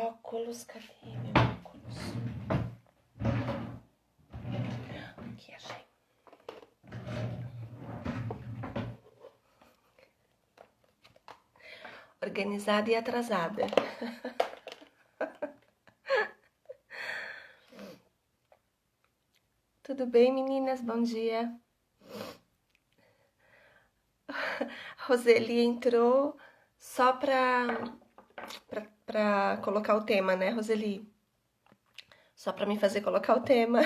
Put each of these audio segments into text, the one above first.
óculos, cadê meu óculos? Aqui, achei. Organizada e atrasada. Tudo bem, meninas? Bom dia. Roseli entrou só pra colocar o tema, né, Roseli? Só pra me fazer colocar o tema.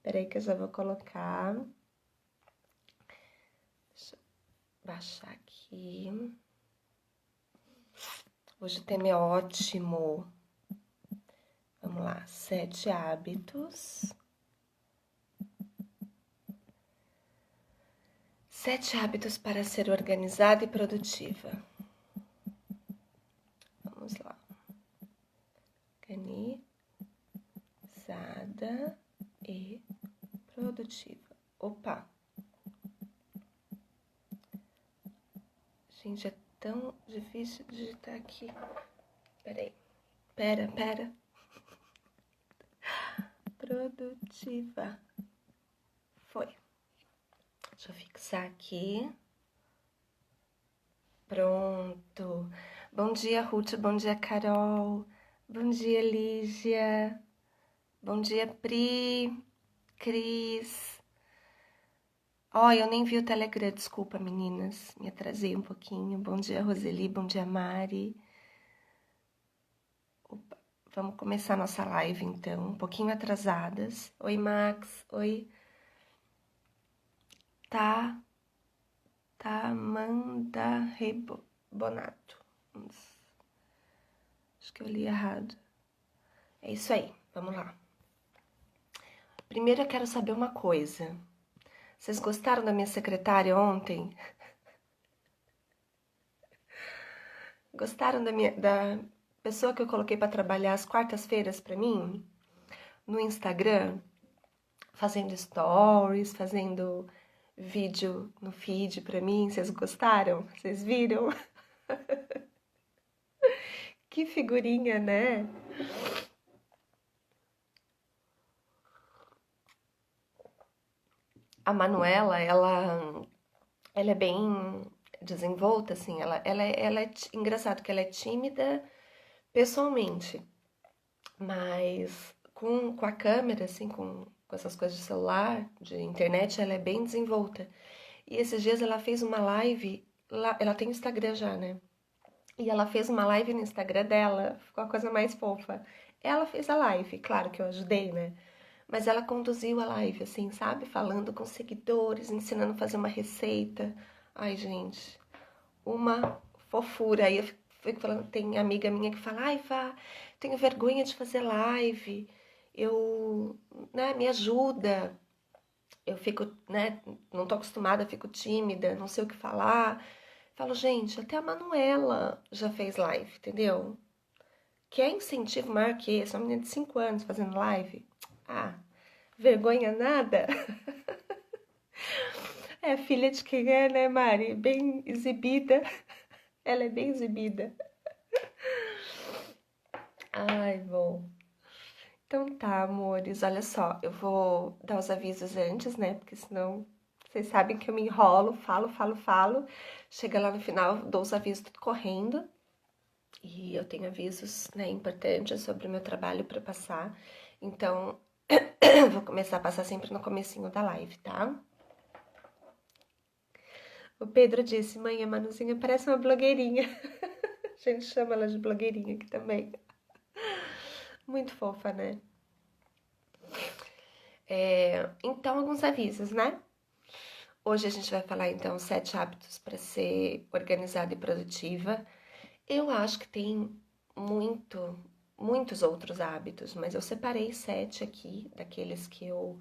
Peraí que eu já vou colocar. Deixa eu baixar aqui. Hoje o tema é ótimo. Vamos lá, 7 hábitos. 7 hábitos para ser organizada e produtiva. Vamos lá. Organizada e produtiva. Opa! Gente, é tão difícil digitar aqui. Peraí. Pera. Produtiva. Foi. Deixa eu fixar aqui. Pronto. Bom dia, Ruth. Bom dia, Carol. Bom dia, Lígia. Bom dia, Pri. Cris. Ó, eu nem vi o Telegram, desculpa, meninas. Me atrasei um pouquinho. Bom dia, Roseli. Bom dia, Mari. Opa, vamos começar nossa live, então. Um pouquinho atrasadas. Oi, Max. Oi. Tamanda Rebonato. Acho que eu li errado. É isso aí, vamos lá. Primeiro eu quero saber uma coisa. Vocês gostaram da minha secretária ontem? Gostaram da pessoa que eu coloquei para trabalhar às quartas-feiras para mim? No Instagram? Fazendo stories, fazendo vídeo no feed para mim. Vocês gostaram? Vocês viram? Que figurinha, né? A Manuela, ela é bem desenvolta, assim, ela é engraçado que ela é tímida pessoalmente, mas com a câmera, assim, com essas coisas de celular, de internet, ela é bem desenvolta. E esses dias ela fez uma live, ela tem Instagram já, né? E ela fez uma live no Instagram dela, ficou a coisa mais fofa. Ela fez a live, claro que eu ajudei, né? Mas ela conduziu a live, assim, sabe? Falando com seguidores, ensinando a fazer uma receita. Ai, gente, uma fofura. Aí eu fico falando, tem amiga minha que fala, ai, Vá, tenho vergonha de fazer live. Né, me ajuda. Eu fico, né, não tô acostumada, fico tímida, não sei o que falar. Falo, gente, até a Manuela já fez live, entendeu? Quer incentivo maior que esse? Uma menina de 5 anos fazendo live? Ah, vergonha nada? É filha de quem é, né, Mari? Bem exibida. Ela é bem exibida. Ai, bom. Então tá, amores, olha só. Eu vou dar os avisos antes, né? Porque senão vocês sabem que eu me enrolo, falo. Chega lá no final, dou os avisos tudo correndo. E eu tenho avisos, né, importantes sobre o meu trabalho para passar. Então, vou começar a passar sempre no comecinho da live, tá? O Pedro disse, mãe, a Manuzinha parece uma blogueirinha. A gente chama ela de blogueirinha aqui também. Muito fofa, né? Então, alguns avisos, né? Hoje a gente vai falar, então, 7 hábitos para ser organizada e produtiva. Eu acho que tem muitos outros hábitos, mas eu separei 7 aqui, daqueles que eu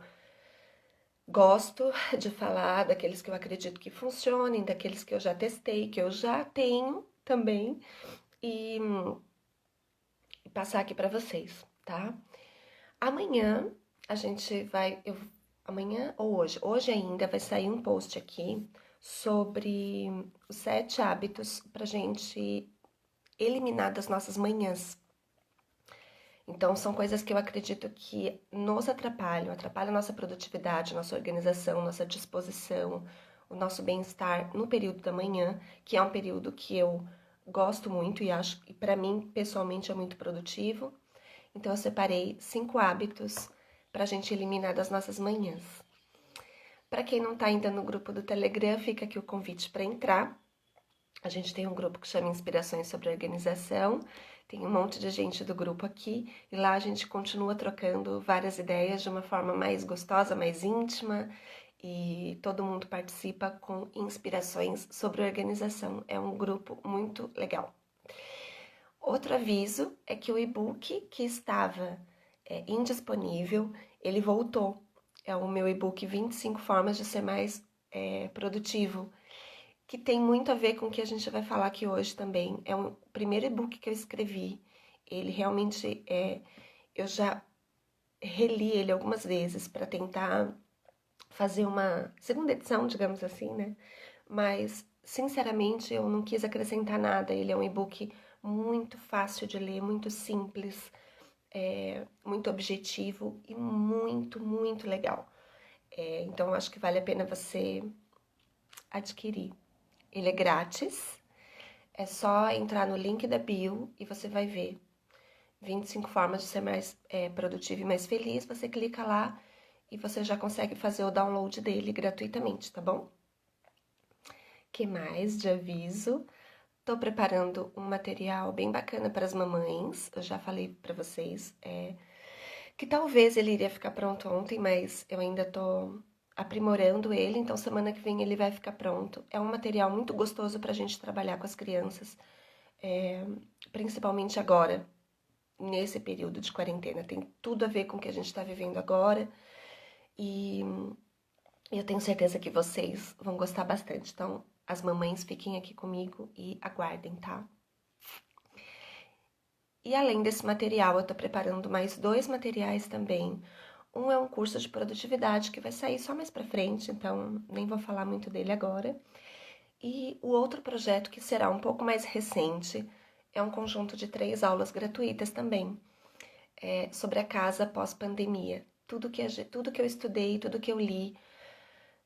gosto de falar, daqueles que eu acredito que funcionem, daqueles que eu já testei, que eu já tenho também, e passar aqui para vocês, tá? Amanhã a gente vai, amanhã ou hoje ainda vai sair um post aqui sobre os 7 hábitos pra gente eliminar das nossas manhãs. Então, são coisas que eu acredito que nos atrapalham a nossa produtividade, nossa organização, nossa disposição, o nosso bem-estar no período da manhã, que é um período que eu gosto muito e acho que para mim, pessoalmente, é muito produtivo. Então, eu separei 5 hábitos para a gente eliminar das nossas manhãs. Para quem não está ainda no grupo do Telegram, fica aqui o convite para entrar. A gente tem um grupo que chama Inspirações sobre Organização. Tem um monte de gente do grupo aqui e lá a gente continua trocando várias ideias de uma forma mais gostosa, mais íntima e todo mundo participa com inspirações sobre organização. É um grupo muito legal. Outro aviso é que o e-book que estava indisponível, ele voltou. É o meu e-book 25 formas de ser mais produtivo, que tem muito a ver com o que a gente vai falar aqui hoje também. É o primeiro e-book que eu escrevi. Ele realmente eu já reli ele algumas vezes para tentar fazer uma segunda edição, digamos assim, né? Mas, sinceramente, eu não quis acrescentar nada. Ele é um e-book muito fácil de ler, muito simples, muito objetivo e muito, muito legal. Então, acho que vale a pena você adquirir. Ele é grátis, é só entrar no link da bio e você vai ver 25 formas de ser mais produtivo e mais feliz. Você clica lá e você já consegue fazer o download dele gratuitamente, tá bom? Que mais de aviso? Tô preparando um material bem bacana para as mamães. Eu já falei para vocês que talvez ele iria ficar pronto ontem, mas eu ainda tô aprimorando ele, então semana que vem ele vai ficar pronto. É um material muito gostoso para a gente trabalhar com as crianças, principalmente agora, nesse período de quarentena. Tem tudo a ver com o que a gente está vivendo agora e eu tenho certeza que vocês vão gostar bastante. Então, as mamães fiquem aqui comigo e aguardem, tá? E além desse material, eu tô preparando mais 2 materiais também. Um é um curso de produtividade que vai sair só mais pra frente, então nem vou falar muito dele agora. E o outro projeto, que será um pouco mais recente, é um conjunto de 3 aulas gratuitas também, sobre a casa pós-pandemia. Tudo que eu estudei, tudo que eu li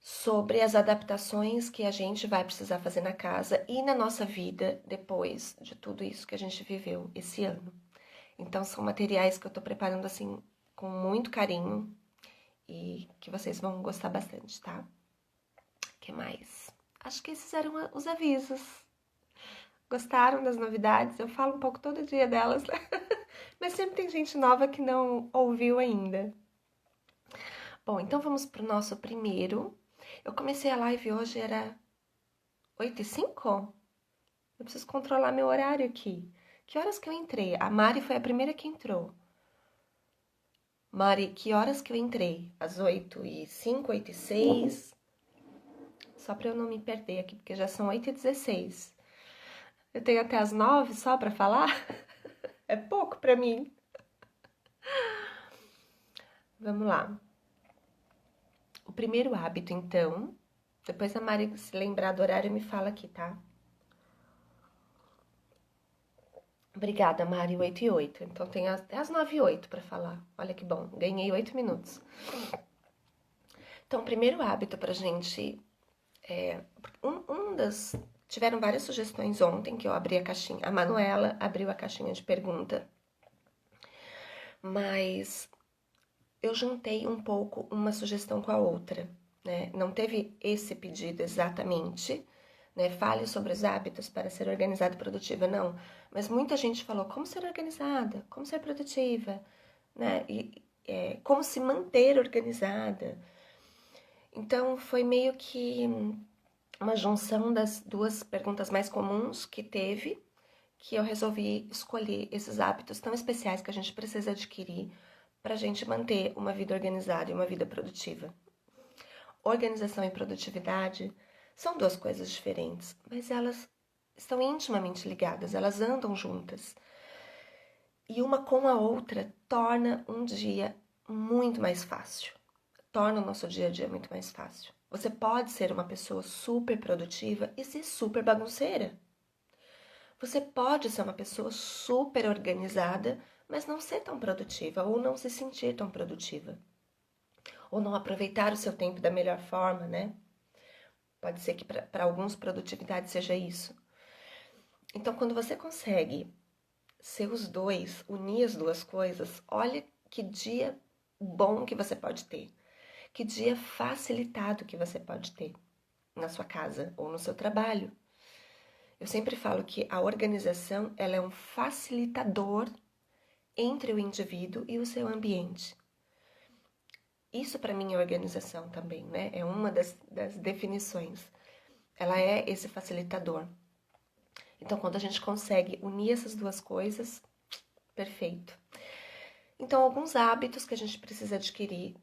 sobre as adaptações que a gente vai precisar fazer na casa e na nossa vida depois de tudo isso que a gente viveu esse ano. Então, são materiais que eu tô preparando assim com muito carinho e que vocês vão gostar bastante, tá? Que mais? Acho que esses eram os avisos. Gostaram das novidades? Eu falo um pouco todo dia delas, mas sempre tem gente nova que não ouviu ainda. Bom, então vamos pro nosso primeiro. Eu comecei a live hoje, era 8h05? Eu preciso controlar meu horário aqui. Que horas que eu entrei? A Mari foi a primeira que entrou. Mari, que horas que eu entrei? Às 8h05, 8h06? Só pra eu não me perder aqui, porque já são 8h16. Eu tenho até as 9 só pra falar? É pouco pra mim. Vamos lá. O primeiro hábito, então. Depois a Mari, se lembrar do horário, me fala aqui, tá? Obrigada, Mari, 8h08. Então tem até as 9h08 pra falar. Olha que bom, ganhei 8 minutos. Então, o primeiro hábito pra gente tiveram várias sugestões ontem que eu abri a caixinha. A Manuela abriu a caixinha de pergunta, mas eu juntei um pouco uma sugestão com a outra, né? Não teve esse pedido exatamente, né? Fale sobre os hábitos para ser organizada e produtiva, não. Mas muita gente falou como ser organizada, como ser produtiva, né? Como se manter organizada. Então, foi meio que uma junção das 2 perguntas mais comuns que teve, que eu resolvi escolher esses hábitos tão especiais que a gente precisa adquirir para a gente manter uma vida organizada e uma vida produtiva. Organização e produtividade são 2 coisas diferentes, mas elas estão intimamente ligadas, elas andam juntas. E uma com a outra torna um dia muito mais fácil, torna o nosso dia a dia muito mais fácil. Você pode ser uma pessoa super produtiva e ser super bagunceira. Você pode ser uma pessoa super organizada, mas não ser tão produtiva ou não se sentir tão produtiva. Ou não aproveitar o seu tempo da melhor forma, né? Pode ser que para alguns produtividade seja isso. Então, quando você consegue ser os dois, unir as duas coisas, olha que dia bom que você pode ter. Que dia facilitado que você pode ter na sua casa ou no seu trabalho. Eu sempre falo que a organização ela é um facilitador entre o indivíduo e o seu ambiente. Isso para mim é organização também, né? É uma das definições. Ela é esse facilitador. Então, quando a gente consegue unir essas duas coisas, perfeito. Então, alguns hábitos que a gente precisa adquirir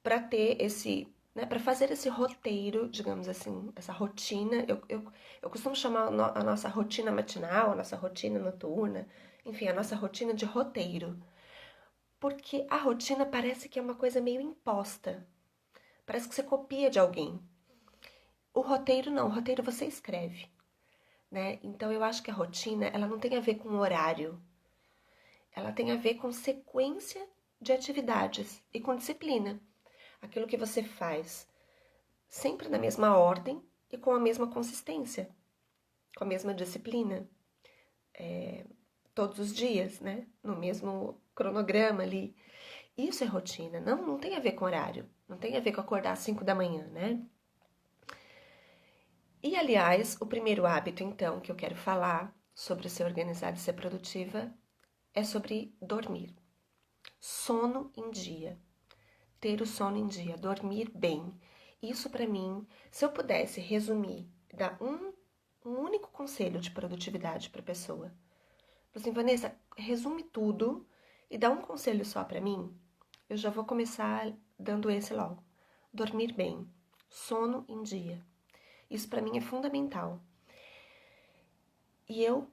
para ter esse, né, para fazer esse roteiro, digamos assim, essa rotina. Eu costumo chamar a nossa rotina matinal, a nossa rotina noturna, enfim, a nossa rotina de roteiro. Porque a rotina parece que é uma coisa meio imposta. Parece que você copia de alguém. O roteiro não, o roteiro você escreve, né? Então eu acho que a rotina, ela não tem a ver com horário. Ela tem a ver com sequência de atividades e com disciplina. Aquilo que você faz sempre na mesma ordem e com a mesma consistência, com a mesma disciplina, todos os dias, né? No mesmo cronograma ali. Isso é rotina, não tem a ver com horário, não tem a ver com acordar às 5 da manhã, né? E, aliás, o primeiro hábito, então, que eu quero falar sobre ser organizada e ser produtiva é sobre dormir. Sono em dia. Ter o sono em dia, dormir bem. Isso, para mim, se eu pudesse resumir, dar um único conselho de produtividade para a pessoa. Assim, Vanessa, resume tudo e dá um conselho só para mim. Eu já vou começar dando esse logo. Dormir bem. Sono em dia. Isso para mim é fundamental. E eu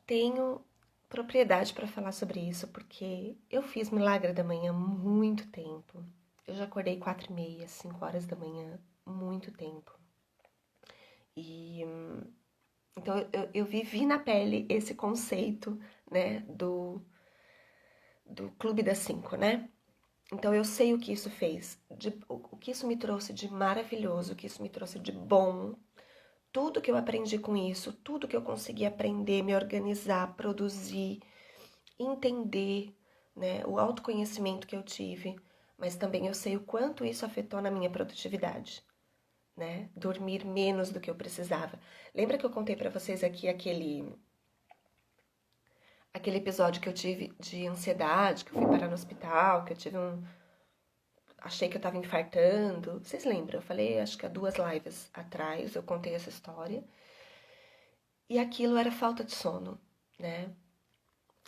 tenho propriedade para falar sobre isso, porque eu fiz milagre da manhã há muito tempo. Eu já acordei 4h30, 5 horas da manhã, muito tempo. E então eu vivi na pele esse conceito, né, do Clube das 5, né? Então eu sei o que isso fez, o que isso me trouxe de maravilhoso, o que isso me trouxe de bom. Tudo que eu aprendi com isso, tudo que eu consegui aprender, me organizar, produzir, entender, né, o autoconhecimento que eu tive, mas também eu sei o quanto isso afetou na minha produtividade, né? Dormir menos do que eu precisava. Lembra que eu contei para vocês aqui aquele episódio que eu tive de ansiedade, que eu fui parar no hospital, que eu tive achei que eu tava infartando. Vocês lembram? Eu falei, acho que há 2 lives atrás eu contei essa história. E aquilo era falta de sono, né?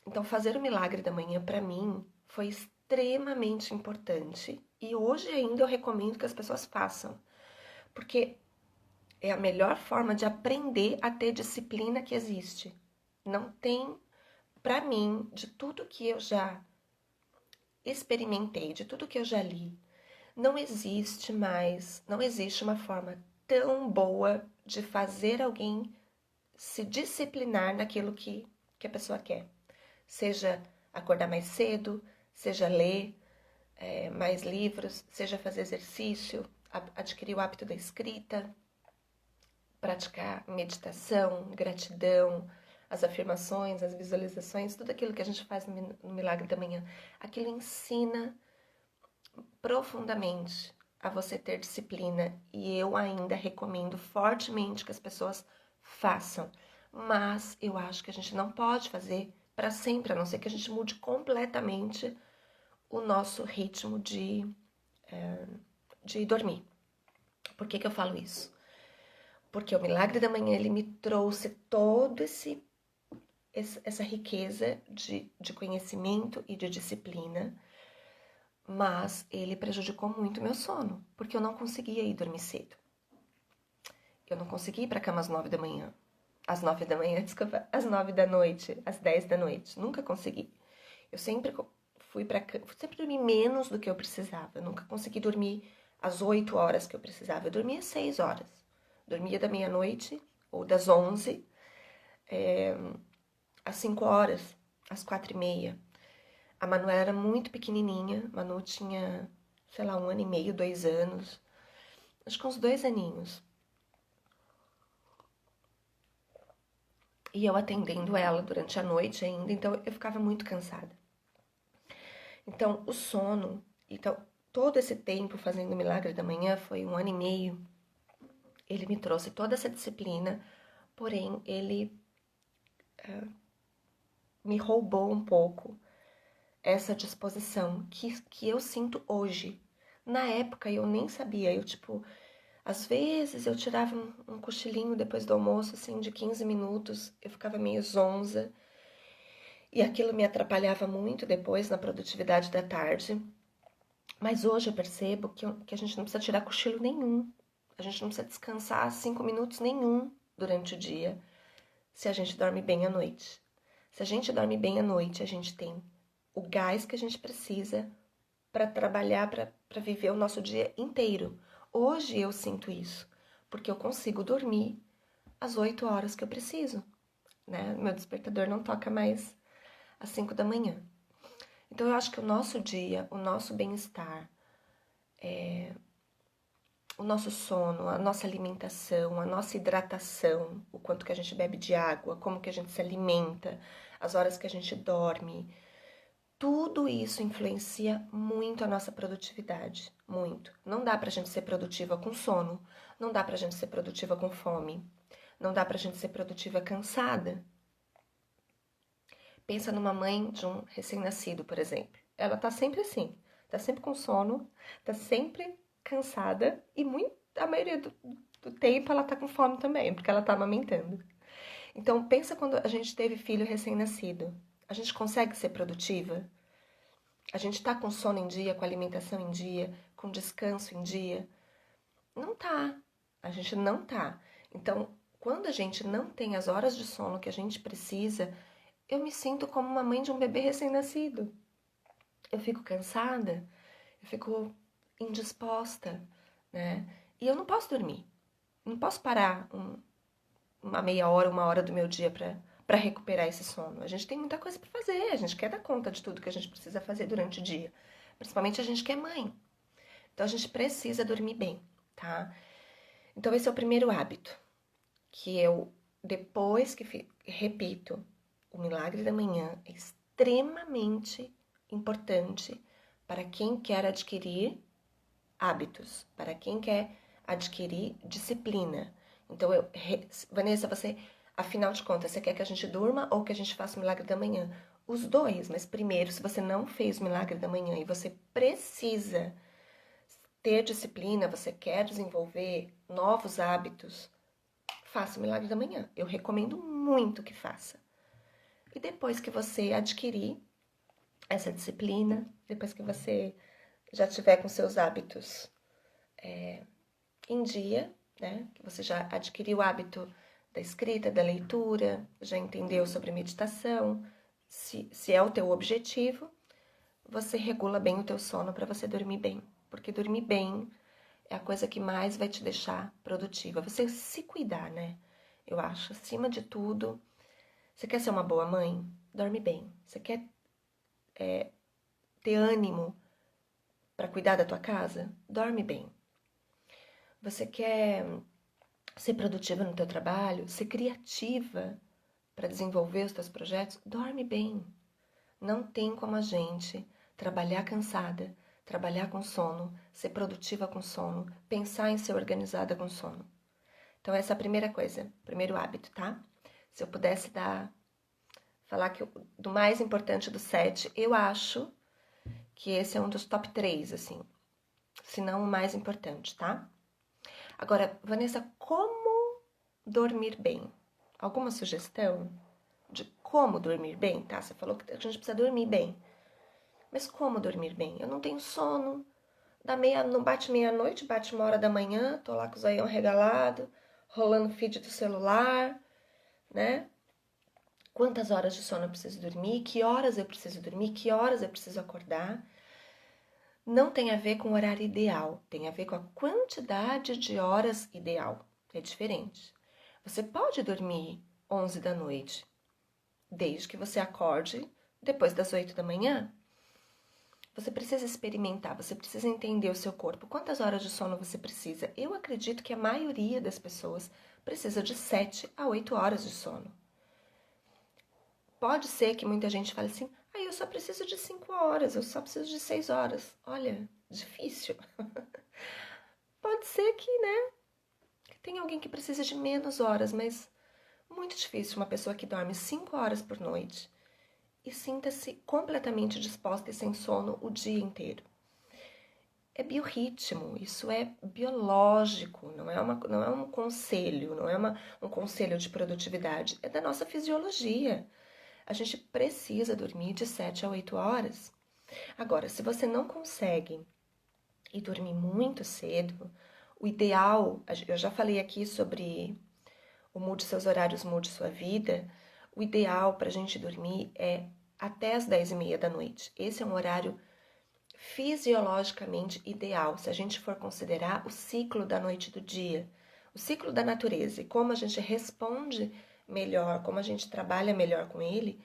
Então, fazer o milagre da manhã, para mim, foi extremamente importante. E hoje ainda eu recomendo que as pessoas façam. Porque é a melhor forma de aprender a ter disciplina que existe. Não tem, para mim, de tudo que eu já experimentei, de tudo que eu já li, não existe mais, não existe uma forma tão boa de fazer alguém se disciplinar naquilo que a pessoa quer. Seja acordar mais cedo, seja ler mais livros, seja fazer exercício, adquirir o hábito da escrita, praticar meditação, gratidão, as afirmações, as visualizações, tudo aquilo que a gente faz no Milagre da Manhã. Aquilo ensina profundamente a você ter disciplina e eu ainda recomendo fortemente que as pessoas façam. Mas eu acho que a gente não pode fazer para sempre, a não ser que a gente mude completamente o nosso ritmo de dormir. Por que eu falo isso? Porque o Milagre da Manhã ele me trouxe todo essa riqueza de conhecimento e de disciplina, mas ele prejudicou muito meu sono, porque eu não conseguia ir dormir cedo. Eu não conseguia ir para a cama às 9 da manhã. Às 9 da manhã, desculpa, às 9 da noite, às 10 da noite. Nunca consegui. Eu sempre sempre dormi menos do que eu precisava. Eu nunca consegui dormir às 8 horas que eu precisava. Eu dormia às 6 horas. Dormia da meia-noite ou das 11 às 5 horas, às 4h30. A Manuela era muito pequenininha, a Manu tinha, sei lá, 1 ano e meio, 2 anos, acho que uns 2 aninhos. E eu atendendo ela durante a noite ainda, então eu ficava muito cansada. Então, o sono, então, todo esse tempo fazendo o Milagre da Manhã, foi 1 ano e meio, ele me trouxe toda essa disciplina, porém, ele me roubou um pouco essa disposição que eu sinto hoje. Na época eu nem sabia, eu tipo, às vezes eu tirava um cochilinho depois do almoço, assim, de 15 minutos, eu ficava meio zonza, e aquilo me atrapalhava muito depois na produtividade da tarde. Mas hoje eu percebo que a gente não precisa tirar cochilo nenhum, a gente não precisa descansar 5 minutos nenhum durante o dia, se a gente dorme bem à noite. Se a gente dorme bem à noite, a gente tem o gás que a gente precisa para trabalhar, para viver o nosso dia inteiro. Hoje eu sinto isso, porque eu consigo dormir as 8 horas que eu preciso, né? Meu despertador não toca mais às 5 da manhã. Então eu acho que o nosso dia, o nosso bem-estar, o nosso sono, a nossa alimentação, a nossa hidratação, o quanto que a gente bebe de água, como que a gente se alimenta, as horas que a gente dorme, tudo isso influencia muito a nossa produtividade, muito. Não dá pra gente ser produtiva com sono, não dá pra gente ser produtiva com fome, não dá pra gente ser produtiva cansada. Pensa numa mãe de um recém-nascido, por exemplo. Ela tá sempre assim, tá sempre com sono, tá sempre cansada e a maioria do tempo ela tá com fome também, porque ela tá amamentando. Então pensa quando a gente teve filho recém-nascido. A gente consegue ser produtiva? A gente tá com sono em dia, com alimentação em dia, com descanso em dia? Não tá. A gente não tá. Então, quando a gente não tem as horas de sono que a gente precisa, eu me sinto como uma mãe de um bebê recém-nascido. Eu fico cansada, eu fico indisposta, né? E eu não posso dormir. Não posso parar uma meia hora, 1 hora do meu dia para recuperar esse sono. A gente tem muita coisa para fazer, a gente quer dar conta de tudo que a gente precisa fazer durante o dia. Principalmente a gente que é mãe. Então a gente precisa dormir bem, tá? Então esse é o primeiro hábito que eu, depois que repito, o milagre da manhã é extremamente importante para quem quer adquirir hábitos, para quem quer adquirir disciplina. Então, Vanessa, você, afinal de contas, você quer que a gente durma ou que a gente faça o milagre da manhã? Os dois, mas primeiro, se você não fez o milagre da manhã e você precisa ter disciplina, você quer desenvolver novos hábitos, faça o milagre da manhã. Eu recomendo muito que faça. E depois que você adquirir essa disciplina, depois que você já tiver com seus hábitos em dia, né? Que você já adquiriu o hábito da escrita, da leitura, já entendeu sobre meditação, se é o teu objetivo, você regula bem o teu sono para você dormir bem, porque dormir bem é a coisa que mais vai te deixar produtiva. Você se cuidar, né? Eu acho, acima de tudo, você quer ser uma boa mãe? Dorme bem. Você quer ter ânimo para cuidar da tua casa? Dorme bem. Você quer ser produtiva no teu trabalho, ser criativa para desenvolver os teus projetos? Dorme bem. Não tem como a gente trabalhar cansada, trabalhar com sono, ser produtiva com sono, pensar em ser organizada com sono. Então essa é a primeira coisa, primeiro hábito, tá? Se eu pudesse falar que do mais importante dos 7, eu acho que esse é um dos top 3, assim, se não o mais importante, tá? Agora, Vanessa, como dormir bem? Alguma sugestão de como dormir bem? Tá, você falou que a gente precisa dormir bem. Mas como dormir bem? Eu não tenho sono. Não bate meia-noite, bate 1 hora da manhã, tô lá com o zoião regalado, rolando feed do celular, né? Quantas horas de sono eu preciso dormir? Que horas eu preciso dormir? Que horas eu preciso acordar? Não tem a ver com o horário ideal, tem a ver com a quantidade de horas ideal. É diferente. Você pode dormir 11 da noite, desde que você acorde depois das 8 da manhã. Você precisa experimentar, você precisa entender o seu corpo. Quantas horas de sono você precisa? Eu acredito que a maioria das pessoas precisa de 7 a 8 horas de sono. Pode ser que muita gente fale assim, eu só preciso de 5 horas, eu só preciso de 6 horas. Olha, difícil. Pode ser que, que tem alguém que precisa de menos horas, mas muito difícil uma pessoa que dorme 5 horas por noite e sinta-se completamente disposta e sem sono o dia inteiro. É biorritmo, isso é biológico, não é um conselho, não é um conselho de produtividade, é da nossa fisiologia. A gente precisa dormir de 7 a 8 horas. Agora, se você não consegue ir dormir muito cedo, o ideal, eu já falei aqui sobre o Mude Seus Horários, Mude Sua Vida, o ideal para a gente dormir é até as 10h30 da noite. Esse é um horário fisiologicamente ideal, se a gente for considerar o ciclo da noite e do dia, o ciclo da natureza e como a gente responde melhor, como a gente trabalha melhor com ele,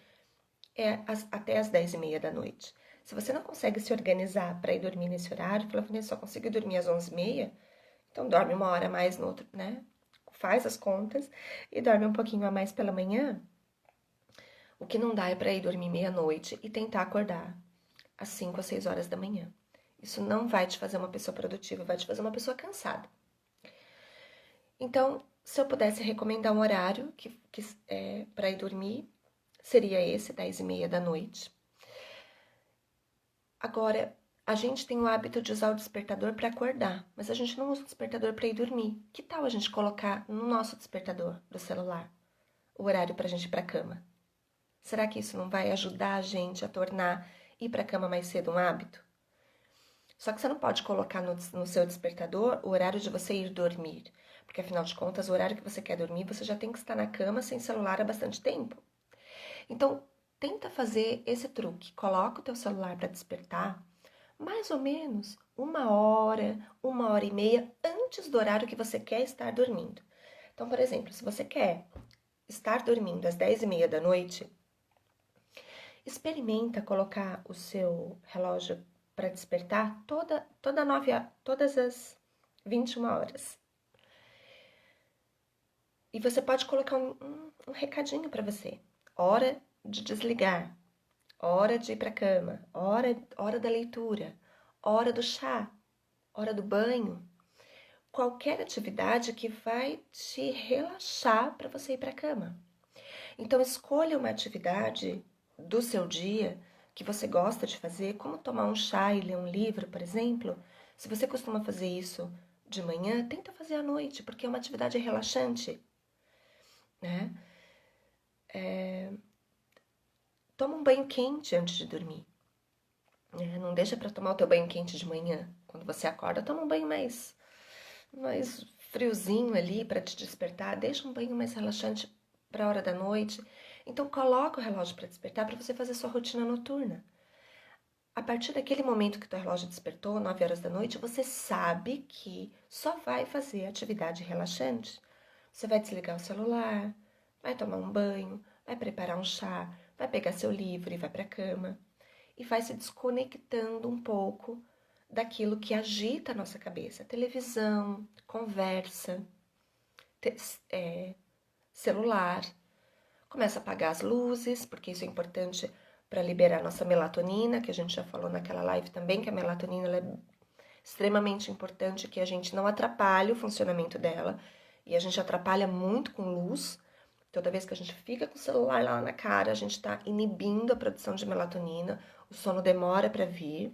até as 10h30 da noite. Se você não consegue se organizar para ir dormir nesse horário, fala, Vanessa, só consigo dormir às 11h30, então dorme uma hora a mais no outro, Faz as contas e dorme um pouquinho a mais pela manhã. O que não dá é para ir dormir meia-noite e tentar acordar às 5 ou 6 horas da manhã. Isso não vai te fazer uma pessoa produtiva, vai te fazer uma pessoa cansada. Então, se eu pudesse recomendar um horário para ir dormir, seria esse, 10h30 da noite. Agora, a gente tem o hábito de usar o despertador para acordar, mas a gente não usa o despertador para ir dormir. Que tal a gente colocar no nosso despertador do celular o horário para a gente ir para a cama? Será que isso não vai ajudar a gente a tornar ir para a cama mais cedo um hábito? Só que você não pode colocar no seu despertador o horário de você ir dormir, porque afinal de contas, o horário que você quer dormir, você já tem que estar na cama sem celular há bastante tempo. Então, tenta fazer esse truque. Coloca o teu celular para despertar mais ou menos 1 hora e meia antes do horário que você quer estar dormindo. Então, por exemplo, se você quer estar dormindo às 10h30 da noite, experimenta colocar o seu relógio para despertar todas as 21 horas. E você pode colocar um recadinho para você. Hora de desligar, hora de ir para a cama, hora da leitura, hora do chá, hora do banho. Qualquer atividade que vai te relaxar para você ir para a cama. Então, escolha uma atividade do seu dia que você gosta de fazer, como tomar um chá e ler um livro, por exemplo. Se você costuma fazer isso de manhã, tenta fazer à noite, porque é uma atividade relaxante, né? Toma um banho quente antes de dormir. Não deixa para tomar o teu banho quente de manhã. Quando você acorda, toma um banho mais friozinho ali para te despertar. Deixa um banho mais relaxante para a hora da noite. Então, coloca o relógio para despertar para você fazer sua rotina noturna. A partir daquele momento que o teu relógio despertou, 9 horas da noite, você sabe que só vai fazer atividade relaxante. Você vai desligar o celular, vai tomar um banho, vai preparar um chá, vai pegar seu livro e vai para a cama. E vai se desconectando um pouco daquilo que agita a nossa cabeça. Televisão, conversa, celular. Começa a apagar as luzes, porque isso é importante para liberar nossa melatonina, que a gente já falou naquela live também, que a melatonina ela é extremamente importante, que a gente não atrapalhe o funcionamento dela. E a gente atrapalha muito com luz. Toda vez que a gente fica com o celular lá na cara, a gente está inibindo a produção de melatonina, o sono demora para vir.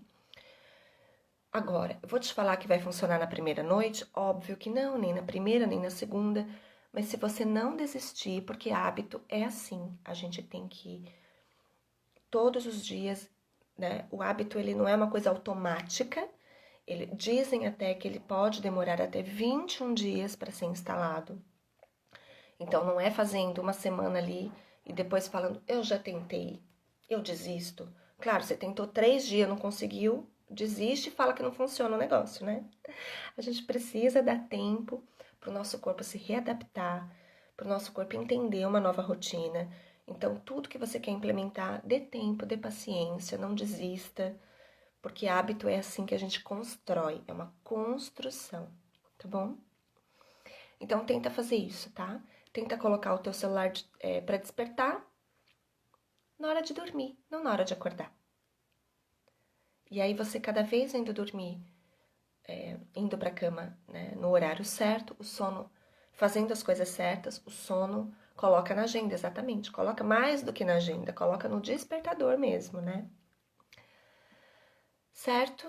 Agora, eu vou te falar que vai funcionar na primeira noite? Óbvio que não, nem na primeira, nem na segunda. Mas se você não desistir, porque hábito é assim, a gente tem que todos os dias, O hábito ele não é uma coisa automática. Dizem até que ele pode demorar até 21 dias para ser instalado. Então não é fazendo uma semana ali e depois falando, eu já tentei, eu desisto. Claro, você tentou 3 dias, não conseguiu, desiste e fala que não funciona o negócio, né? A gente precisa dar tempo para o nosso corpo se readaptar, para o nosso corpo entender uma nova rotina. Então, tudo que você quer implementar, dê tempo, dê paciência, não desista, porque hábito é assim que a gente constrói, é uma construção, tá bom? Então, tenta fazer isso, tá? Tenta colocar o teu celular para despertar na hora de dormir, não na hora de acordar. E aí você cada vez indo dormir, indo para a cama, né, no horário certo, o sono, fazendo as coisas certas, o sono coloca na agenda, exatamente. Coloca mais do que na agenda, coloca no despertador mesmo, né? Certo?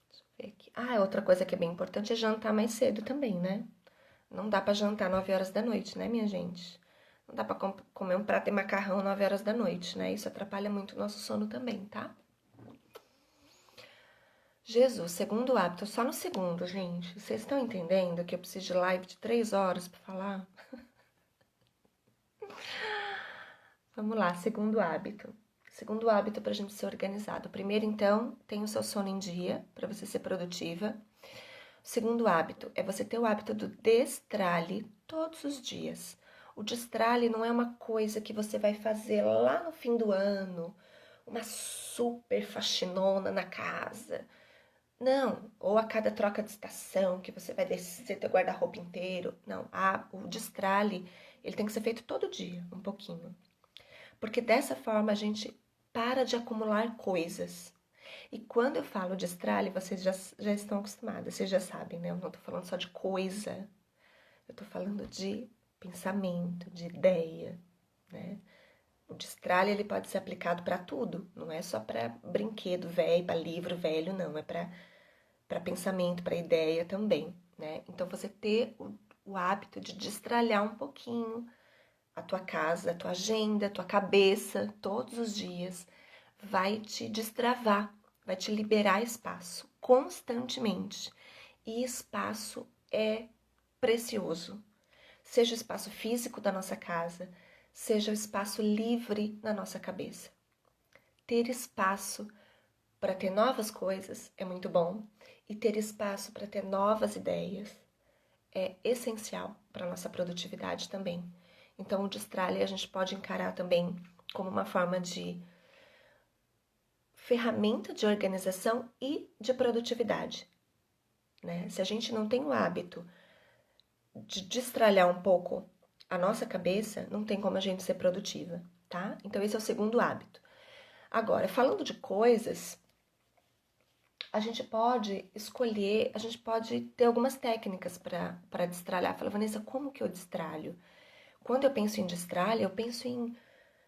Deixa eu ver aqui. Ah, outra coisa que é bem importante é jantar mais cedo também, né? Não dá pra jantar 9 horas da noite, né, minha gente? Não dá pra comer um prato de macarrão 9 horas da noite, né? Isso atrapalha muito o nosso sono também, tá? Jesus, segundo hábito, só no segundo, gente. Vocês estão entendendo que eu preciso de live de 3 horas pra falar? Vamos lá, segundo hábito. Segundo hábito para a gente ser organizado. Primeiro, então, tem o seu sono em dia, para você ser produtiva. O segundo hábito é você ter o hábito do destralhe todos os dias. O destralhe não é uma coisa que você vai fazer lá no fim do ano, uma super faxinona na casa. Não, ou a cada troca de estação, que você vai descer teu guarda-roupa inteiro. Não, o destralhe, ele tem que ser feito todo dia, um pouquinho. Porque dessa forma a gente para de acumular coisas. E quando eu falo de estralhe, vocês já estão acostumados, vocês já sabem, né? Eu não tô falando só de coisa, eu tô falando de pensamento, de ideia, né? O destralhe ele pode ser aplicado para tudo, não é só para brinquedo velho, para livro velho, não, é para pensamento, para ideia também, né? Então você ter o hábito de destralhar um pouquinho a tua casa, a tua agenda, a tua cabeça, todos os dias, vai te destravar, vai te liberar espaço constantemente. E espaço é precioso. Seja o espaço físico da nossa casa, seja o espaço livre na nossa cabeça. Ter espaço para ter novas coisas é muito bom e ter espaço para ter novas ideias é essencial para a nossa produtividade também. Então, o destralhe a gente pode encarar também como uma forma de ferramenta de organização e de produtividade, né? Se a gente não tem o hábito de destralhar um pouco a nossa cabeça, não tem como a gente ser produtiva, tá? Então, esse é o segundo hábito. Agora, falando de coisas, a gente pode escolher, a gente pode ter algumas técnicas para destralhar. Fala, Vanessa, como que eu destralho? Quando eu penso em destralhe, eu penso em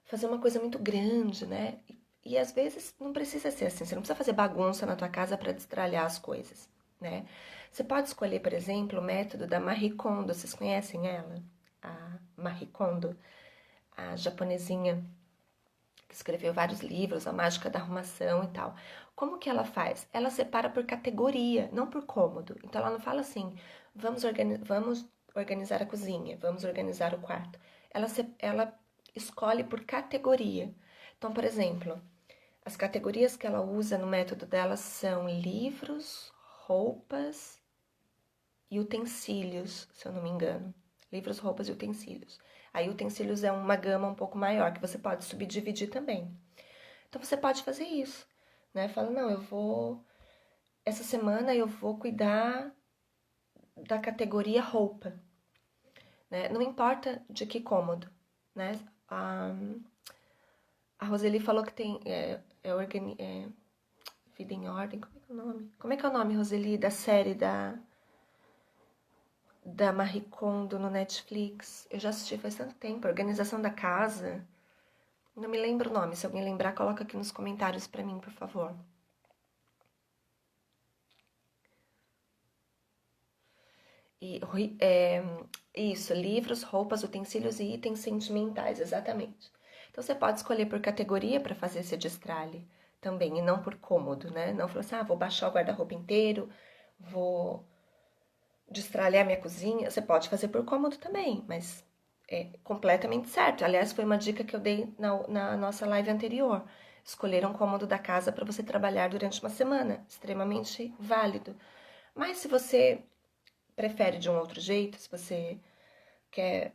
fazer uma coisa muito grande, né? E às vezes não precisa ser assim, você não precisa fazer bagunça na tua casa para destralhar as coisas, né? Você pode escolher, por exemplo, o método da Marie Kondo, vocês conhecem ela? A Marie Kondo, a japonesinha que escreveu vários livros, A Mágica da Arrumação e tal. Como que ela faz? Ela separa por categoria, não por cômodo. Então ela não fala assim, vamos organizar a cozinha, vamos organizar o quarto. Ela escolhe por categoria. Então, por exemplo, as categorias que ela usa no método dela são livros, roupas e utensílios, se eu não me engano. Livros, roupas e utensílios. Aí, utensílios é uma gama um pouco maior, que você pode subdividir também. Então, você pode fazer isso, né? Fala, não, essa semana eu vou cuidar da categoria roupa, né? Não importa de que cômodo, né? A Roseli falou que tem Vida em Ordem, como é que é o nome? Como é que é o nome, Roseli, da série da Marie Kondo no Netflix? Eu já assisti faz tanto tempo, Organização da Casa. Não me lembro o nome, se alguém lembrar, coloca aqui nos comentários pra mim, por favor. E, isso, livros, roupas, utensílios e itens sentimentais, exatamente. Então você pode escolher por categoria para fazer esse destralhe também, e não por cômodo, né? Não falar assim, vou baixar o guarda-roupa inteiro, vou destralhar minha cozinha. Você pode fazer por cômodo também, mas é completamente certo. Aliás, foi uma dica que eu dei na nossa live anterior. Escolher um cômodo da casa para você trabalhar durante uma semana, extremamente válido. Mas se você prefere de um outro jeito, se você quer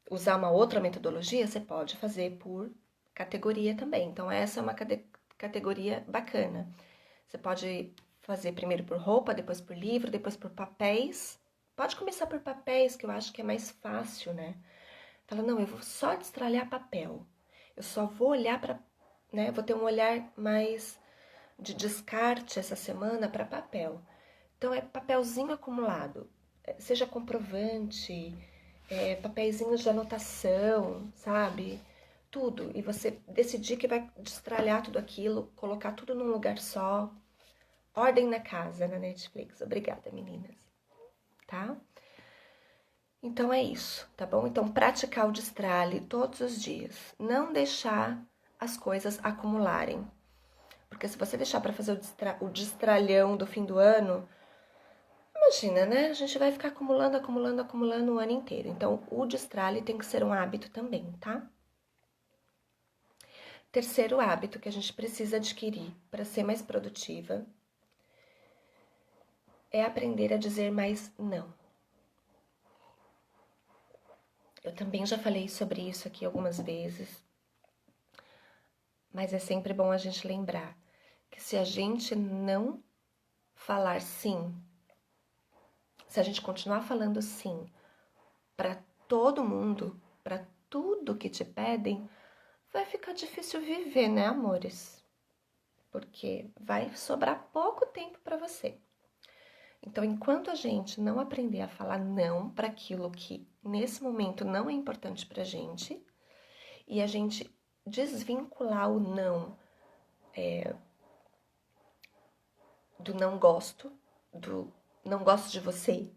usar uma outra metodologia, você pode fazer por categoria também. Então, essa é uma categoria bacana. Você pode fazer primeiro por roupa, depois por livro, depois por papéis. Pode começar por papéis, que eu acho que é mais fácil, né? Fala, não, eu vou só destralhar papel. Eu só vou olhar para, né? Vou ter um olhar mais de descarte essa semana para papel. Então, é papelzinho acumulado, seja comprovante, papeizinhos de anotação, sabe? Tudo. E você decidir que vai destralhar tudo aquilo, colocar tudo num lugar só. Ordem na Casa, na Netflix. Obrigada, meninas. Tá? Então é isso, tá bom? Então praticar o destralhe todos os dias. Não deixar as coisas acumularem. Porque se você deixar para fazer o destralhão do fim do ano, imagina, né? A gente vai ficar acumulando, acumulando, acumulando o ano inteiro. Então o destralhe tem que ser um hábito também, tá? Terceiro hábito que a gente precisa adquirir para ser mais produtiva é aprender a dizer mais não. Eu também já falei sobre isso aqui algumas vezes, mas é sempre bom a gente lembrar que se a gente não falar sim, se a gente continuar falando sim para todo mundo, para tudo que te pedem, vai ficar difícil viver, né, amores? Porque vai sobrar pouco tempo para você. Então, enquanto a gente não aprender a falar não para aquilo que nesse momento não é importante pra gente, e a gente desvincular o não do não gosto de você,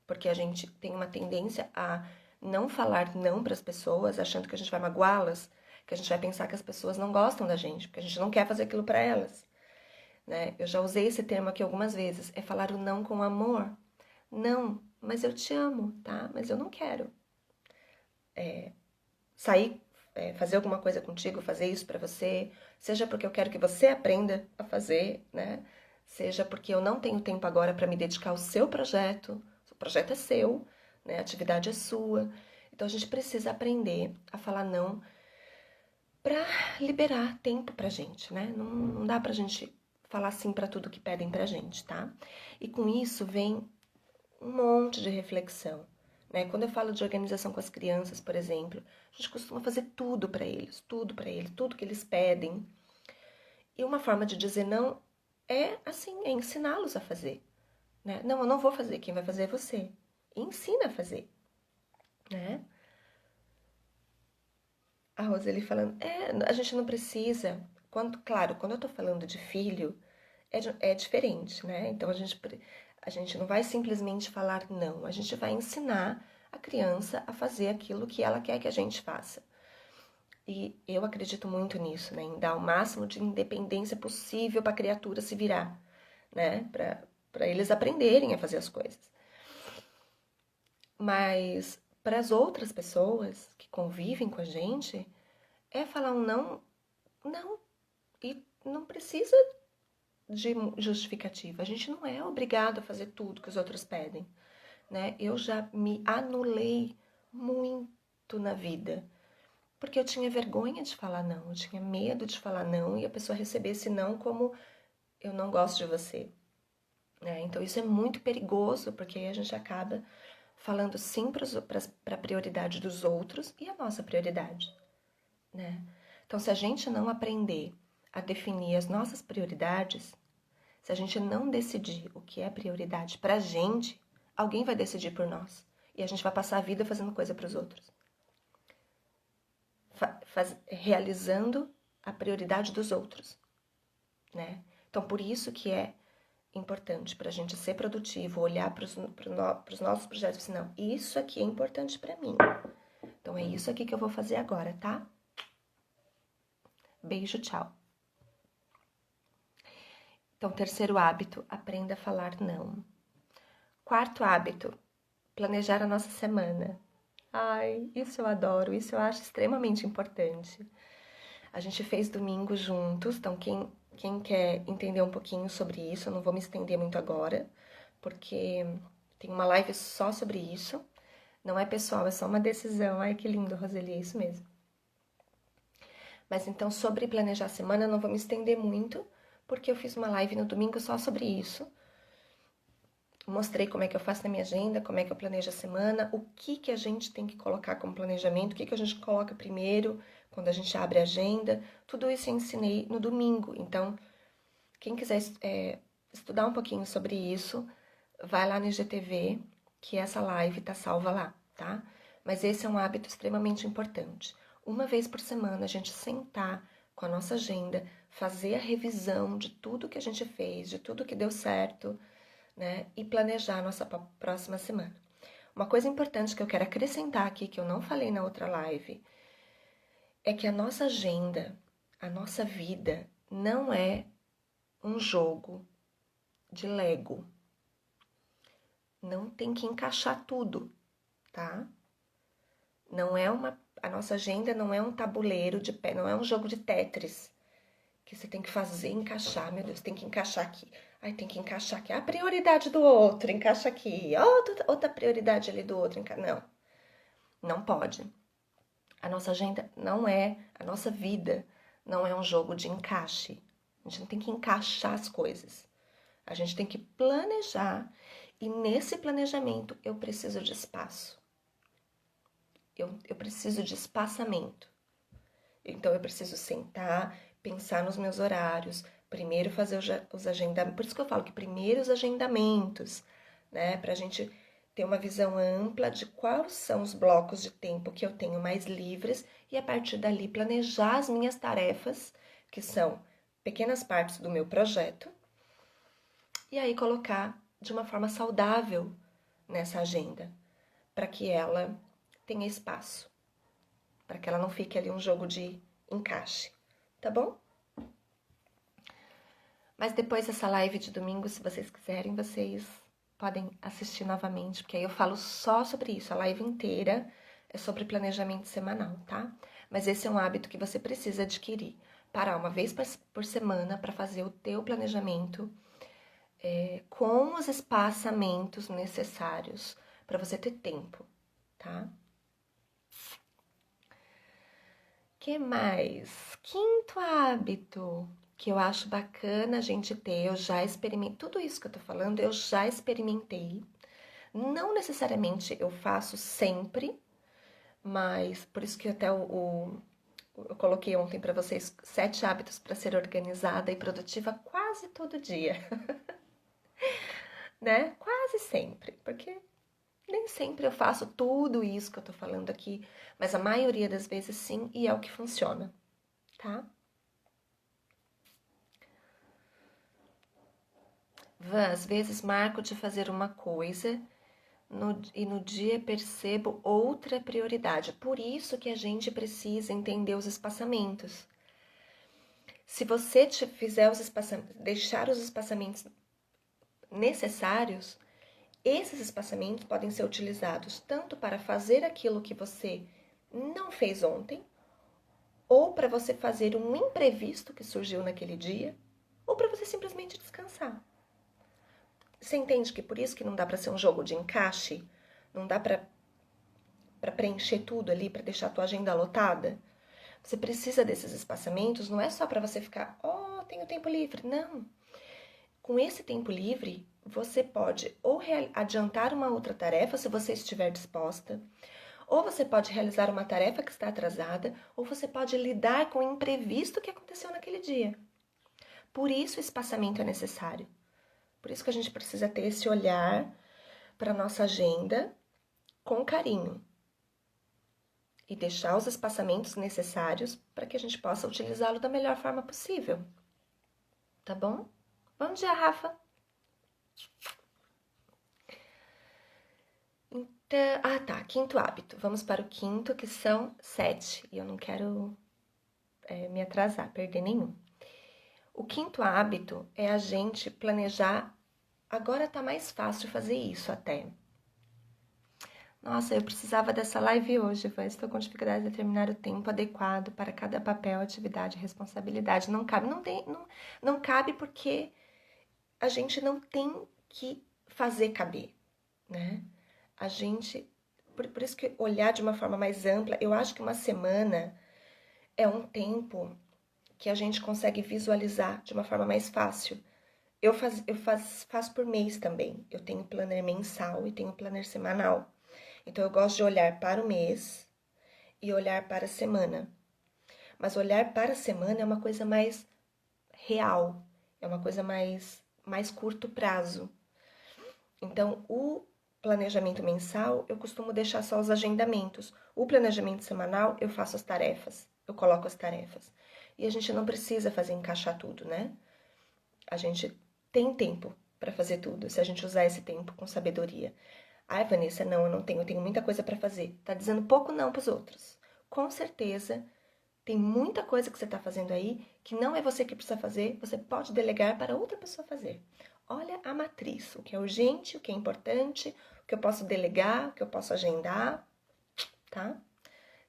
porque a gente tem uma tendência a não falar não para as pessoas, achando que a gente vai magoá-las, que a gente vai pensar que as pessoas não gostam da gente, porque a gente não quer fazer aquilo para elas, né? Eu já usei esse termo aqui algumas vezes, é falar o não com amor. Não, mas eu te amo, tá? Mas eu não quero sair, fazer alguma coisa contigo, fazer isso pra você, seja porque eu quero que você aprenda a fazer, né? Seja porque eu não tenho tempo agora para me dedicar ao seu projeto. O projeto é seu, né? A atividade é sua. Então a gente precisa aprender a falar não pra liberar tempo pra gente, né? Não dá pra gente falar sim pra tudo que pedem pra gente, tá? E com isso vem um monte de reflexão. Né? Quando eu falo de organização com as crianças, por exemplo, a gente costuma fazer tudo para eles, tudo que eles pedem. E uma forma de dizer não é assim, é ensiná-los a fazer. Né? Não, eu não vou fazer, quem vai fazer é você. E ensina a fazer. Né? A Roseli falando, a gente não precisa. Claro, quando eu tô falando de filho, é diferente, né? Então a gente não vai simplesmente falar não, a gente vai ensinar a criança a fazer aquilo que ela quer que a gente faça. E eu acredito muito nisso, né? Em dar o máximo de independência possível para a criatura se virar, né? Para eles aprenderem a fazer as coisas. Mas para as outras pessoas que convivem com a gente, é falar um não, não. E não precisa de justificativa. A gente não é obrigado a fazer tudo que os outros pedem, né? Eu já me anulei muito na vida, porque eu tinha vergonha de falar não, eu tinha medo de falar não e a pessoa receber esse não como eu não gosto de você, né? Então isso é muito perigoso, porque aí a gente acaba falando sim para a prioridade dos outros e a nossa prioridade, né? Então se a gente não aprender a definir as nossas prioridades, se a gente não decidir o que é prioridade pra gente, alguém vai decidir por nós. E a gente vai passar a vida fazendo coisa para os outros. Realizando a prioridade dos outros, né? Então, por isso que é importante para a gente ser produtivo, olhar para os nossos projetos e dizer, não, isso aqui é importante para mim. Então, é isso aqui que eu vou fazer agora, tá? Beijo, tchau. Então, terceiro hábito, aprenda a falar não. Quarto hábito, planejar a nossa semana. Ai, isso eu adoro, isso eu acho extremamente importante. A gente fez domingo juntos, então quem quer entender um pouquinho sobre isso, eu não vou me estender muito agora, porque tem uma live só sobre isso. Não é pessoal, é só uma decisão. Ai, que lindo, Roseli, é isso mesmo. Mas então, sobre planejar a semana, eu não vou me estender muito, porque eu fiz uma live no domingo só sobre isso. Mostrei como é que eu faço na minha agenda, como é que eu planejo a semana, o que que a gente tem que colocar como planejamento, o que que a gente coloca primeiro quando a gente abre a agenda. Tudo isso eu ensinei no domingo. Então, quem quiser estudar um pouquinho sobre isso, vai lá no IGTV, que essa live tá salva lá, tá? Mas esse é um hábito extremamente importante. Uma vez por semana, a gente sentar com a nossa agenda, fazer a revisão de tudo que a gente fez, de tudo que deu certo, né? E planejar a nossa próxima semana. Uma coisa importante que eu quero acrescentar aqui, que eu não falei na outra live, é que a nossa agenda, a nossa vida, não é um jogo de Lego. Não tem que encaixar tudo, tá? Não é a nossa agenda não é um tabuleiro de pé, não é um jogo de Tetris que você tem que fazer encaixar, meu Deus, tem que encaixar aqui. Ai, tem que encaixar aqui. A prioridade do outro, encaixa aqui. Outra prioridade ali do outro, não. Não pode. A nossa agenda não é, a nossa vida não é um jogo de encaixe. A gente não tem que encaixar as coisas. A gente tem que planejar e nesse planejamento eu preciso de espaço. Eu preciso de espaçamento. Então eu preciso sentar, pensar nos meus horários, primeiro fazer os agendamentos. Por isso que eu falo que primeiro os agendamentos, né? Pra gente ter uma visão ampla de quais são os blocos de tempo que eu tenho mais livres e a partir dali planejar as minhas tarefas, que são pequenas partes do meu projeto, e aí colocar de uma forma saudável nessa agenda, para que ela tenha espaço, para que ela não fique ali um jogo de encaixe, tá bom? Mas depois dessa live de domingo, se vocês quiserem, vocês podem assistir novamente, porque aí eu falo só sobre isso, a live inteira é sobre planejamento semanal, tá? Mas esse é um hábito que você precisa adquirir. Parar uma vez por semana para fazer o teu planejamento com os espaçamentos necessários para você ter tempo, tá? Que mais? Quinto hábito que eu acho bacana a gente ter, eu já experimentei, tudo isso que eu tô falando, eu já experimentei. Não necessariamente eu faço sempre, mas por isso que até eu coloquei ontem para vocês 7 hábitos para ser organizada e produtiva quase todo dia, né? Quase sempre, porque nem sempre eu faço tudo isso que eu tô falando aqui, mas a maioria das vezes sim, e é o que funciona, tá? Às vezes marco de fazer uma coisa e no dia percebo outra prioridade. Por isso que a gente precisa entender os espaçamentos. Se você fizer deixar os espaçamentos necessários, esses espaçamentos podem ser utilizados tanto para fazer aquilo que você não fez ontem, ou para você fazer um imprevisto que surgiu naquele dia, ou para você simplesmente descansar. Você entende que por isso que não dá para ser um jogo de encaixe? Não dá para preencher tudo ali, para deixar a tua agenda lotada? Você precisa desses espaçamentos, não é só para você ficar, tenho tempo livre. Não. Com esse tempo livre, você pode ou adiantar uma outra tarefa, se você estiver disposta, ou você pode realizar uma tarefa que está atrasada, ou você pode lidar com o imprevisto que aconteceu naquele dia. Por isso o espaçamento é necessário. Por isso que a gente precisa ter esse olhar para a nossa agenda com carinho e deixar os espaçamentos necessários para que a gente possa utilizá-lo da melhor forma possível. Tá bom? Bom dia, Rafa! Então, tá, quinto hábito. Vamos para o quinto, que são 7. E eu não quero me atrasar, perder nenhum. O quinto hábito é a gente planejar. Agora tá mais fácil fazer isso até. Nossa, eu precisava dessa live hoje, mas estou com dificuldade de determinar o tempo adequado para cada papel, atividade e responsabilidade. Não cabe, não cabe porque a gente não tem que fazer caber, né? A gente, por isso que olhar de uma forma mais ampla, eu acho que uma semana é um tempo que a gente consegue visualizar de uma forma mais fácil. Faço por mês também. Eu tenho planner mensal e tenho planner semanal. Então, eu gosto de olhar para o mês e olhar para a semana. Mas olhar para a semana é uma coisa mais real, é uma coisa mais curto prazo. Então, o planejamento mensal, eu costumo deixar só os agendamentos. O planejamento semanal, eu faço as tarefas, eu coloco as tarefas. E a gente não precisa fazer encaixar tudo, né? A gente tem tempo para fazer tudo, se a gente usar esse tempo com sabedoria. Ai, Vanessa, não, eu tenho muita coisa para fazer. Tá dizendo pouco não para os outros. Com certeza, tem muita coisa que você está fazendo aí que não é você que precisa fazer, você pode delegar para outra pessoa fazer. Olha a matriz, o que é urgente, o que é importante, o que eu posso delegar, o que eu posso agendar, tá?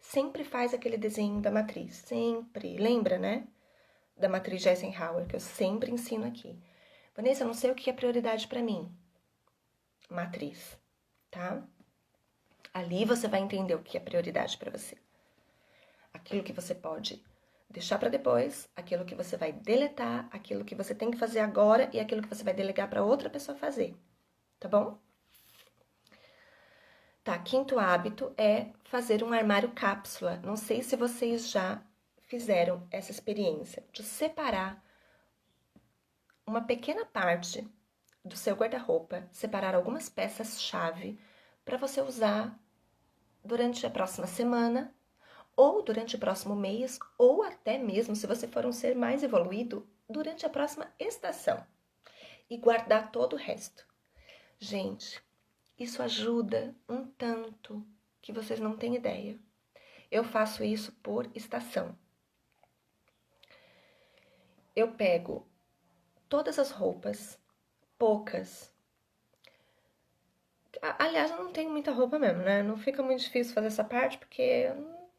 Sempre faz aquele desenho da matriz, sempre. Lembra, né? Da matriz de Eisenhower, que eu sempre ensino aqui. Vanessa, eu não sei o que é prioridade para mim. Matriz, tá? Ali você vai entender o que é prioridade para você. Aquilo que você pode deixar para depois, aquilo que você vai deletar, aquilo que você tem que fazer agora e aquilo que você vai delegar para outra pessoa fazer, tá bom? Tá, quinto hábito é fazer um armário cápsula. Não sei se vocês já fizeram essa experiência de separar uma pequena parte do seu guarda-roupa, separar algumas peças-chave para você usar durante a próxima semana, ou durante o próximo mês, ou até mesmo, se você for um ser mais evoluído, durante a próxima estação. E guardar todo o resto. Gente, isso ajuda um tanto que vocês não têm ideia. Eu faço isso por estação. Eu pego todas as roupas, poucas. Aliás, eu não tenho muita roupa mesmo, né? Não fica muito difícil fazer essa parte, porque,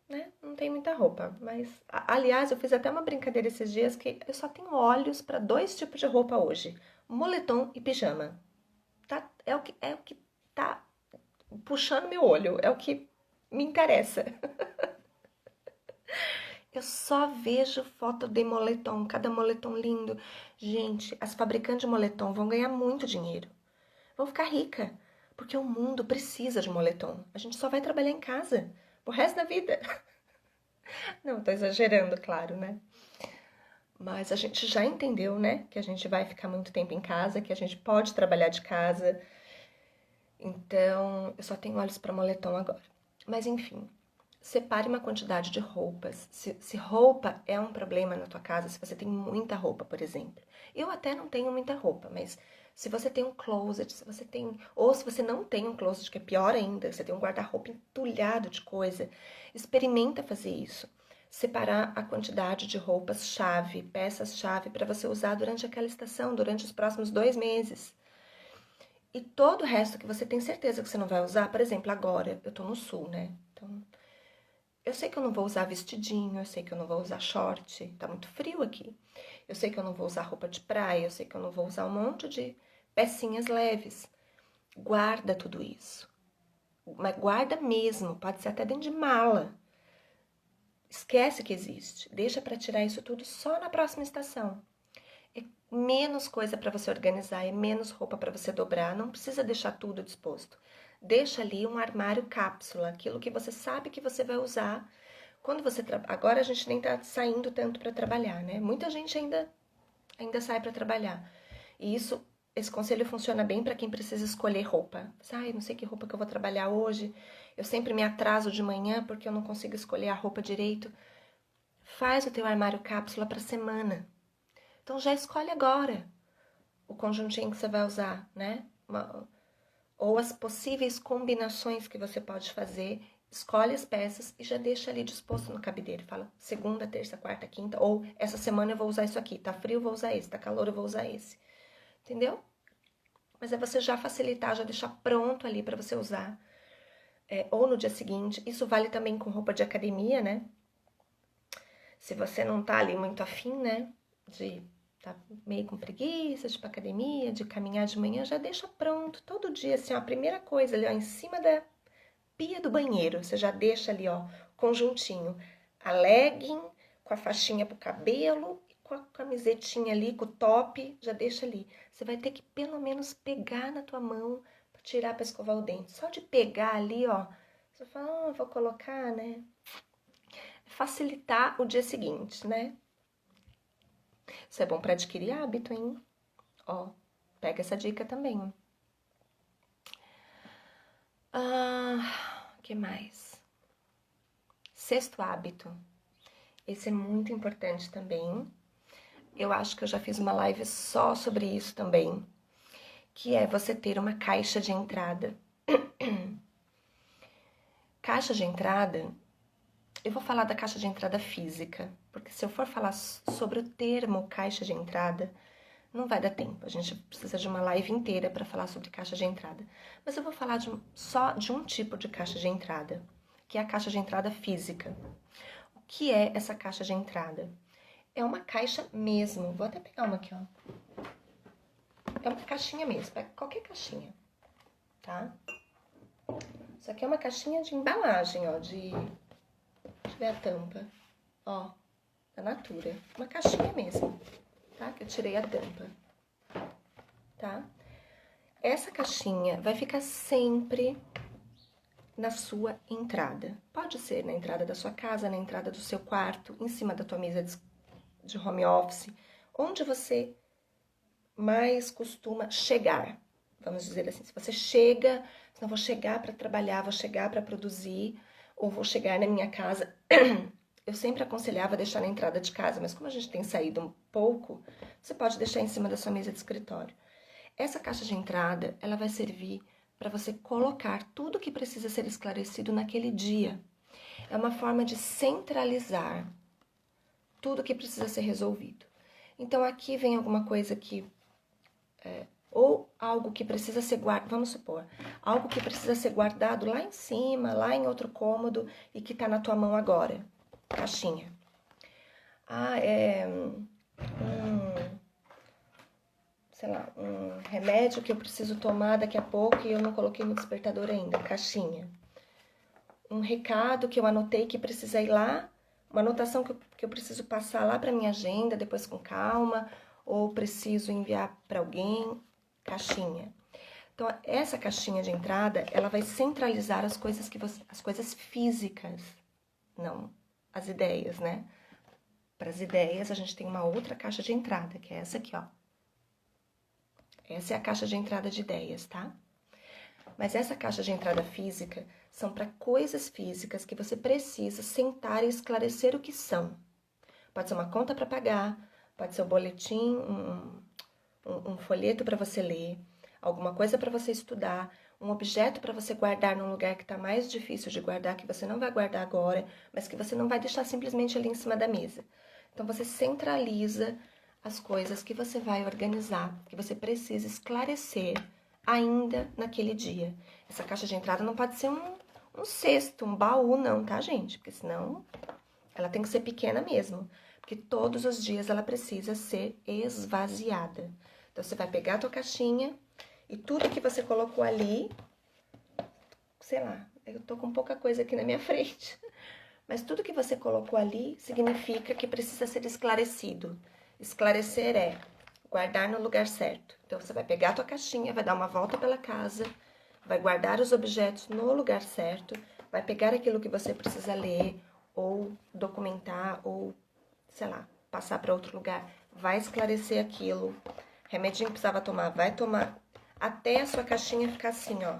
né, não tem muita roupa. Mas, aliás, eu fiz até uma brincadeira esses dias que eu só tenho olhos para dois tipos de roupa hoje: moletom e pijama. Tá? É o que tá puxando meu olho, é o que me interessa. Eu só vejo foto de moletom, cada moletom lindo. Gente, as fabricantes de moletom vão ganhar muito dinheiro. Vão ficar rica, porque o mundo precisa de moletom. A gente só vai trabalhar em casa o resto da vida. Não, tô exagerando, claro, né? Mas a gente já entendeu, né, que a gente vai ficar muito tempo em casa, que a gente pode trabalhar de casa. Então, eu só tenho olhos para moletom agora. Mas enfim, separe uma quantidade de roupas. Se roupa é um problema na tua casa, se você tem muita roupa, por exemplo. Eu até não tenho muita roupa, mas se você tem um closet, se você tem, ou se você não tem um closet, que é pior ainda, você tem um guarda-roupa entulhado de coisa, experimenta fazer isso. Separar a quantidade de roupas-chave, peças-chave para você usar durante aquela estação, durante os próximos 2 meses. E todo o resto que você tem certeza que você não vai usar, por exemplo, agora eu tô no sul, né? Então, eu sei que eu não vou usar vestidinho, eu sei que eu não vou usar short, tá muito frio aqui. Eu sei que eu não vou usar roupa de praia, eu sei que eu não vou usar um monte de pecinhas leves. Guarda tudo isso. Mas guarda mesmo, pode ser até dentro de mala. Esquece que existe. Deixa para tirar isso tudo só na próxima estação. É menos coisa para você organizar, é menos roupa para você dobrar, não precisa deixar tudo disposto. Deixa ali um armário cápsula, aquilo que você sabe que você vai usar quando você agora a gente nem tá saindo tanto para trabalhar, né? Muita gente ainda sai para trabalhar. E esse conselho funciona bem para quem precisa escolher roupa. Ai, não sei que roupa que eu vou trabalhar hoje. Eu sempre me atraso de manhã porque eu não consigo escolher a roupa direito. Faz o teu armário cápsula para semana. Então já escolhe agora o conjuntinho que você vai usar, né? Ou as possíveis combinações que você pode fazer. Escolhe as peças e já deixa ali disposto no cabideiro. Fala segunda, terça, quarta, quinta. Ou essa semana eu vou usar isso aqui. Tá frio, eu vou usar esse. Tá calor, eu vou usar esse. Entendeu? Mas é você já facilitar, já deixar pronto ali para você usar. Ou no dia seguinte. Isso vale também com roupa de academia, né? Se você não tá ali muito afim, né? De tá meio com preguiça de ir pra academia, de caminhar de manhã, já deixa pronto todo dia, assim, ó, a primeira coisa ali, ó, em cima da pia do banheiro, você já deixa ali, ó, conjuntinho, a legging com a faixinha pro cabelo e com a camisetinha ali, com o top, já deixa ali. Você vai ter que pelo menos pegar na tua mão pra tirar pra escovar o dente. Só de pegar ali, ó, você fala, vou colocar, né? Facilitar o dia seguinte, né? Isso é bom pra adquirir hábito, hein? Ó, pega essa dica também. Que mais? Sexto hábito. Esse é muito importante também. Eu acho que eu já fiz uma live só sobre isso também, que é você ter uma caixa de entrada. Caixa de entrada, eu vou falar da caixa de entrada física, porque se eu for falar sobre o termo caixa de entrada, não vai dar tempo. A gente precisa de uma live inteira para falar sobre caixa de entrada. Mas eu vou falar só de um tipo de caixa de entrada, que é a caixa de entrada física. O que é essa caixa de entrada? É uma caixa mesmo. Vou até pegar uma aqui, ó. É uma caixinha mesmo, é qualquer caixinha, tá? Isso aqui é uma caixinha de embalagem, ó, deixa eu ver a tampa, ó, da Natura. Uma caixinha mesmo, tá? Que eu tirei a tampa, tá? Essa caixinha vai ficar sempre na sua entrada. Pode ser na entrada da sua casa, na entrada do seu quarto, em cima da tua mesa de home office, onde você mais costuma chegar. Vamos dizer assim, se você chega, não vou chegar para trabalhar, vou chegar para produzir, ou vou chegar na minha casa. Eu sempre aconselhava deixar na entrada de casa, mas como a gente tem saído um pouco, você pode deixar em cima da sua mesa de escritório. Essa caixa de entrada, ela vai servir para você colocar tudo que precisa ser esclarecido naquele dia. É uma forma de centralizar tudo que precisa ser resolvido. Então aqui vem alguma coisa que ou algo que precisa ser guardado, vamos supor, algo que precisa ser guardado lá em cima, lá em outro cômodo e que tá na tua mão agora, caixinha. Sei lá, um remédio que eu preciso tomar daqui a pouco e eu não coloquei no despertador ainda, caixinha. Um recado que eu anotei que precisa ir lá, uma anotação que eu preciso passar lá para minha agenda, depois com calma, ou preciso enviar para alguém, caixinha. Então, essa caixinha de entrada, ela vai centralizar as coisas as coisas físicas, não as ideias, né? Para as ideias, a gente tem uma outra caixa de entrada, que é essa aqui, ó. Essa é a caixa de entrada de ideias, tá? Mas essa caixa de entrada física são para coisas físicas que você precisa sentar e esclarecer o que são. Pode ser uma conta para pagar, pode ser um boletim, um folheto para você ler, alguma coisa para você estudar, um objeto para você guardar num lugar que está mais difícil de guardar, que você não vai guardar agora, mas que você não vai deixar simplesmente ali em cima da mesa. Então você centraliza as coisas que você vai organizar, que você precisa esclarecer ainda naquele dia. Essa caixa de entrada não pode ser um cesto, um baú, não, tá, gente? Porque senão ela tem que ser pequena mesmo. Porque todos os dias ela precisa ser esvaziada. Então, você vai pegar a tua caixinha e tudo que você colocou ali, sei lá, eu tô com pouca coisa aqui na minha frente, mas tudo que você colocou ali significa que precisa ser esclarecido. Esclarecer é guardar no lugar certo. Então, você vai pegar a tua caixinha, vai dar uma volta pela casa, vai guardar os objetos no lugar certo, vai pegar aquilo que você precisa ler, ou documentar, ou, sei lá, passar para outro lugar. Vai esclarecer aquilo. Remedinho que precisava tomar, vai tomar. Até a sua caixinha ficar assim, ó,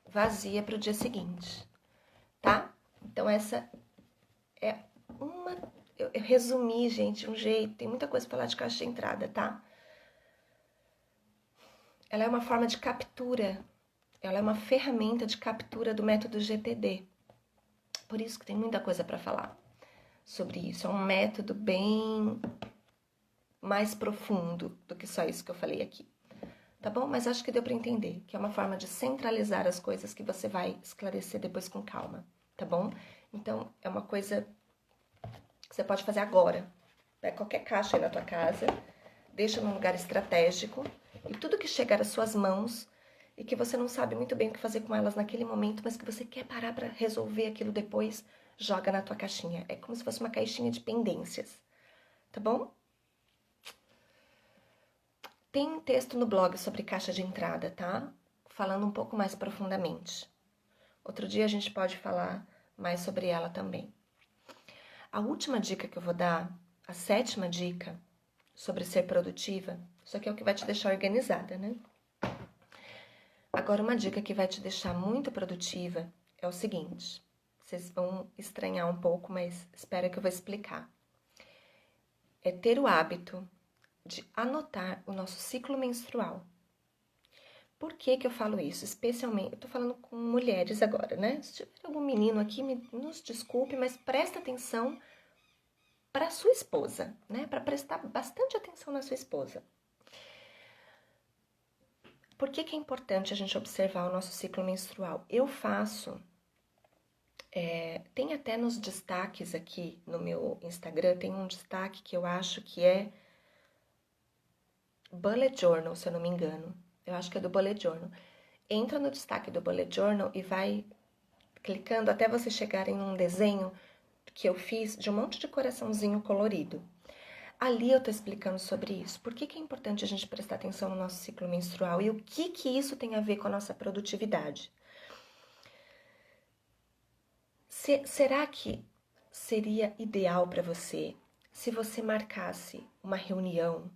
vazia para o dia seguinte, tá? Então, essa é uma... Eu resumi, gente, um jeito. Tem muita coisa pra falar de caixa de entrada, tá? Ela é uma forma de captura. Ela é uma ferramenta de captura do método GTD. Por isso que tem muita coisa para falar sobre isso. É um método bem mais profundo do que só isso que eu falei aqui. Tá bom? Mas acho que deu para entender que é uma forma de centralizar as coisas que você vai esclarecer depois com calma. Tá bom? Então, é uma coisa que você pode fazer agora. Pega qualquer caixa aí na tua casa, deixa num lugar estratégico e tudo que chegar às suas mãos e que você não sabe muito bem o que fazer com elas naquele momento, mas que você quer parar para resolver aquilo depois, joga na tua caixinha. É como se fosse uma caixinha de pendências, tá bom? Tem um texto no blog sobre caixa de entrada, tá? Falando um pouco mais profundamente. Outro dia a gente pode falar mais sobre ela também. A última dica que eu vou dar, a 7ª dica sobre ser produtiva, isso aqui é o que vai te deixar organizada, né? Agora, uma dica que vai te deixar muito produtiva é o seguinte. Vocês vão estranhar um pouco, mas espera que eu vou explicar. É ter o hábito de anotar o nosso ciclo menstrual. Por que que eu falo isso? Especialmente, eu tô falando com mulheres agora, né? Se tiver algum menino aqui, nos desculpe, mas presta atenção para sua esposa, né? Para prestar bastante atenção na sua esposa. Por que que é importante a gente observar o nosso ciclo menstrual? Eu faço, tem até nos destaques aqui no meu Instagram, tem um destaque que eu acho que é Bullet Journal, se eu não me engano. Eu acho que é do Bullet Journal. Entra no destaque do Bullet Journal e vai clicando até você chegar em um desenho que eu fiz de um monte de coraçãozinho colorido. Ali eu tô explicando sobre isso. Por que que é importante a gente prestar atenção no nosso ciclo menstrual e o que que isso tem a ver com a nossa produtividade? Será que seria ideal para você se você marcasse uma reunião,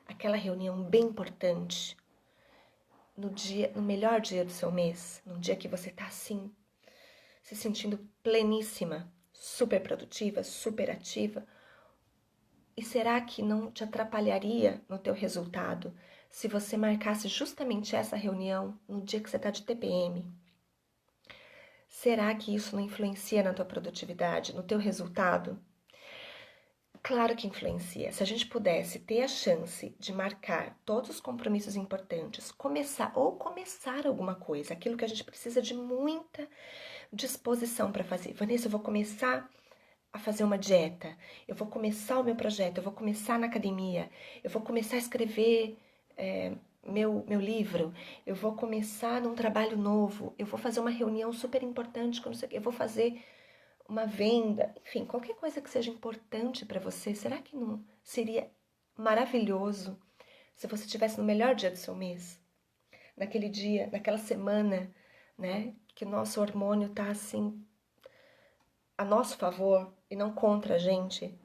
aquela reunião bem importante, no melhor dia do seu mês, no dia que você tá assim, se sentindo pleníssima, super produtiva, super ativa? E será que não te atrapalharia no teu resultado se você marcasse justamente essa reunião no dia que você está de TPM? Será que isso não influencia na tua produtividade, no teu resultado? Claro que influencia. Se a gente pudesse ter a chance de marcar todos os compromissos importantes, começar alguma coisa, aquilo que a gente precisa de muita disposição para fazer. Vanessa, eu vou começar a fazer uma dieta, eu vou começar o meu projeto, eu vou começar na academia, eu vou começar a escrever meu livro, eu vou começar num trabalho novo, eu vou fazer uma reunião super importante, eu vou fazer uma venda, enfim, qualquer coisa que seja importante para você. Será que não seria maravilhoso se você estivesse no melhor dia do seu mês? Naquele dia, naquela semana, né? Que o nosso hormônio tá assim a nosso favor e não contra a gente,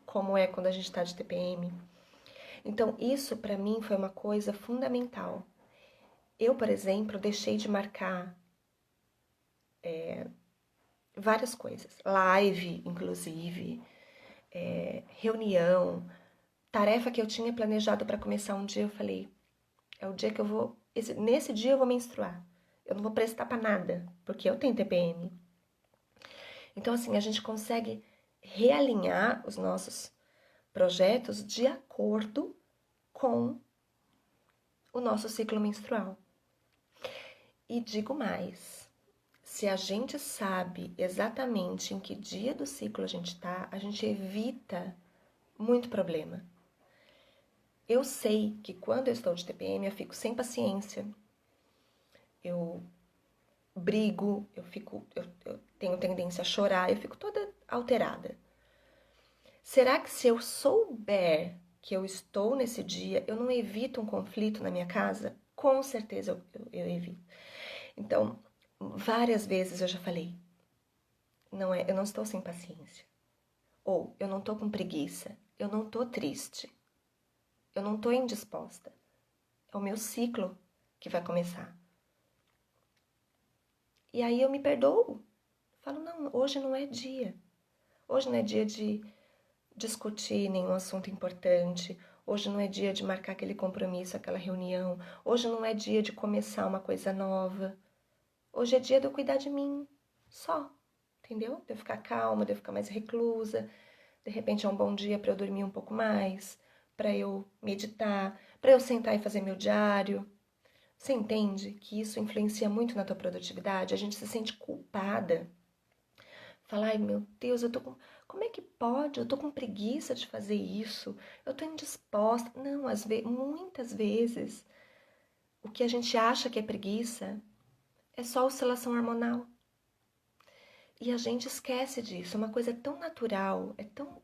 como é quando a gente está de TPM. Então, isso para mim foi uma coisa fundamental. Eu, por exemplo, deixei de marcar várias coisas, live, inclusive, reunião, tarefa que eu tinha planejado para começar um dia. Eu falei, é o dia que eu vou, nesse dia eu vou menstruar. Eu não vou prestar para nada, porque eu tenho TPM. Então, assim, a gente consegue realinhar os nossos projetos de acordo com o nosso ciclo menstrual. E digo mais, se a gente sabe exatamente em que dia do ciclo a gente está, a gente evita muito problema. Eu sei que quando eu estou de TPM eu fico sem paciência, eu brigo, eu tenho tendência a chorar, eu fico toda alterada. Será que se eu souber que eu estou nesse dia, eu não evito um conflito na minha casa? Com certeza eu evito. Então, várias vezes eu já falei, eu não estou sem paciência. Ou eu não estou com preguiça, eu não estou triste, eu não estou indisposta. É o meu ciclo que vai começar. E aí eu me perdoo. Falo, não, hoje não é dia. Hoje não é dia de discutir nenhum assunto importante. Hoje não é dia de marcar aquele compromisso, aquela reunião. Hoje não é dia de começar uma coisa nova. Hoje é dia de eu cuidar de mim, só, entendeu? De eu ficar calma, de eu ficar mais reclusa. De repente é um bom dia para eu dormir um pouco mais, para eu meditar, para eu sentar e fazer meu diário. Você entende que isso influencia muito na tua produtividade? A gente se sente culpada Fala, ai meu Deus, como é que pode? Eu tô com preguiça de fazer isso. Eu tô indisposta. Não, muitas vezes o que a gente acha que é preguiça é só oscilação hormonal. E a gente esquece disso. É uma coisa tão natural, é tão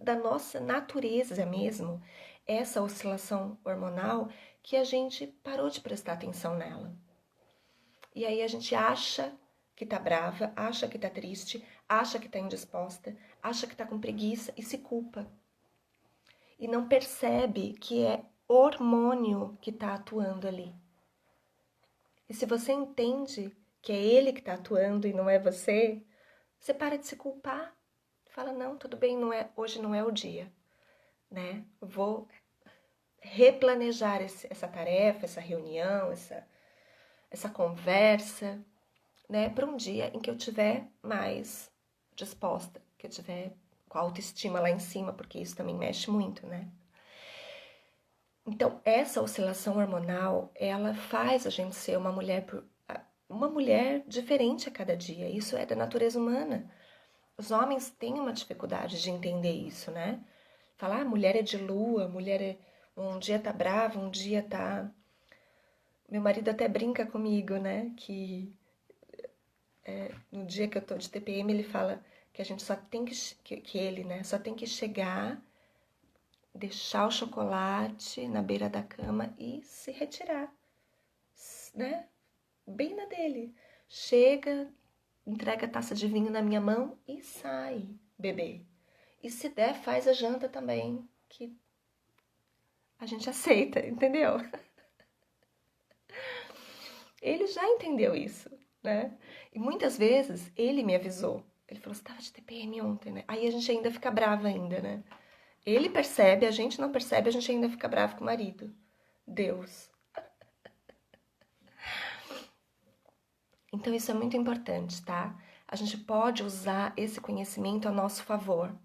da nossa natureza mesmo, essa oscilação hormonal, que a gente parou de prestar atenção nela. E aí a gente acha que tá brava, acha que tá triste, acha que tá indisposta, acha que tá com preguiça e se culpa. E não percebe que é hormônio que tá atuando ali. E se você entende que é ele que tá atuando e não é você, você para de se culpar. Fala, não, tudo bem, hoje não é o dia, né? Eu vou replanejar essa tarefa, essa reunião, essa conversa, né, para um dia em que eu tiver mais disposta, que eu tiver com a autoestima lá em cima, porque isso também mexe muito, né? Então, essa oscilação hormonal, ela faz a gente ser uma mulher diferente a cada dia. Isso é da natureza humana. Os homens têm uma dificuldade de entender isso, né? Falar, mulher é de lua, um dia tá brava, um dia tá. Meu marido até brinca comigo, né? No dia que eu tô de TPM, ele fala que a gente só tem que ele, né? Só tem que chegar, deixar o chocolate na beira da cama e se retirar, né? Bem na dele. Chega, entrega a taça de vinho na minha mão e sai beber. E se der, faz a janta também, que a gente aceita, entendeu? Ele já entendeu isso, né? E muitas vezes ele me avisou. Ele falou, você tava de TPM ontem, né? Aí a gente ainda fica brava ainda, né? Ele percebe, a gente não percebe, a gente ainda fica bravo com o marido. Deus. Então isso é muito importante, tá? A gente pode usar esse conhecimento a nosso favor.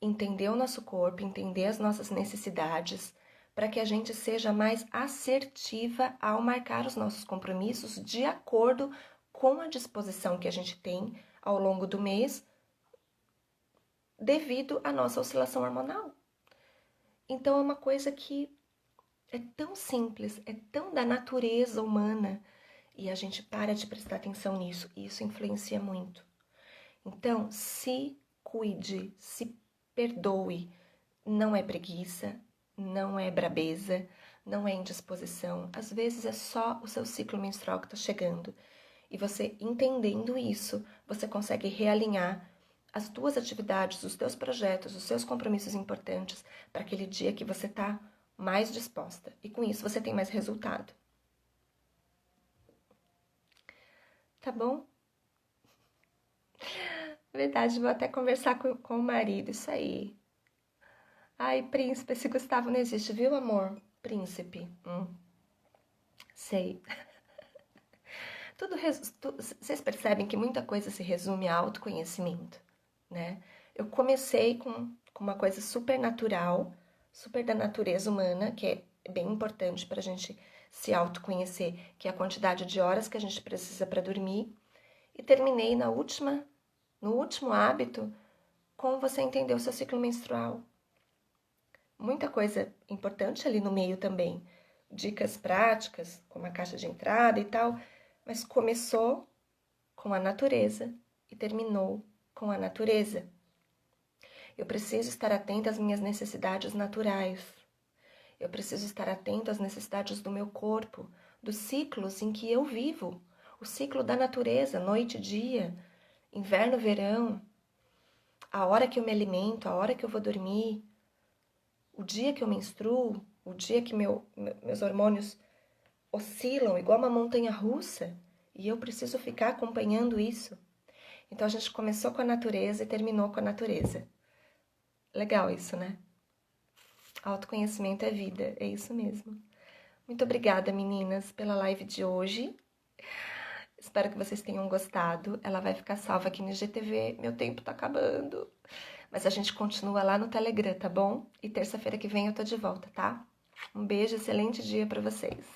Entender o nosso corpo, entender as nossas necessidades, para que a gente seja mais assertiva ao marcar os nossos compromissos de acordo com a disposição que a gente tem ao longo do mês, devido à nossa oscilação hormonal. Então é uma coisa que é tão simples, é tão da natureza humana, e a gente para de prestar atenção nisso, e isso influencia muito. Então, se cuide, se perdoe. Não é preguiça, não é brabeza, não é indisposição. Às vezes é só o seu ciclo menstrual que está chegando. E você entendendo isso, você consegue realinhar as tuas atividades, os teus projetos, os seus compromissos importantes para aquele dia que você está mais disposta. E com isso você tem mais resultado. Tá bom? Verdade, vou até conversar com o marido, isso aí. Ai, príncipe, esse Gustavo não existe, viu, amor? Príncipe. Sei. Vocês percebem que muita coisa se resume a autoconhecimento, né? Eu comecei com uma coisa super natural, super da natureza humana, que é bem importante para a gente se autoconhecer, que é a quantidade de horas que a gente precisa para dormir, e terminei no último hábito, com você entender o seu ciclo menstrual. Muita coisa importante ali no meio também, dicas práticas, como a caixa de entrada e tal, mas começou com a natureza e terminou com a natureza. Eu preciso estar atenta às minhas necessidades naturais. Eu preciso estar atento às necessidades do meu corpo, dos ciclos em que eu vivo. O ciclo da natureza, noite e dia, inverno, verão, a hora que eu me alimento, a hora que eu vou dormir, o dia que eu menstruo, o dia que meus hormônios oscilam igual uma montanha russa, e eu preciso ficar acompanhando isso. Então a gente começou com a natureza e terminou com a natureza. Legal isso, né? Autoconhecimento é vida, é isso mesmo. Muito obrigada, meninas, pela live de hoje. Espero que vocês tenham gostado. Ela vai ficar salva aqui no IGTV. Meu tempo tá acabando. Mas a gente continua lá no Telegram, tá bom? E terça-feira que vem eu tô de volta, tá? Um beijo, excelente dia pra vocês.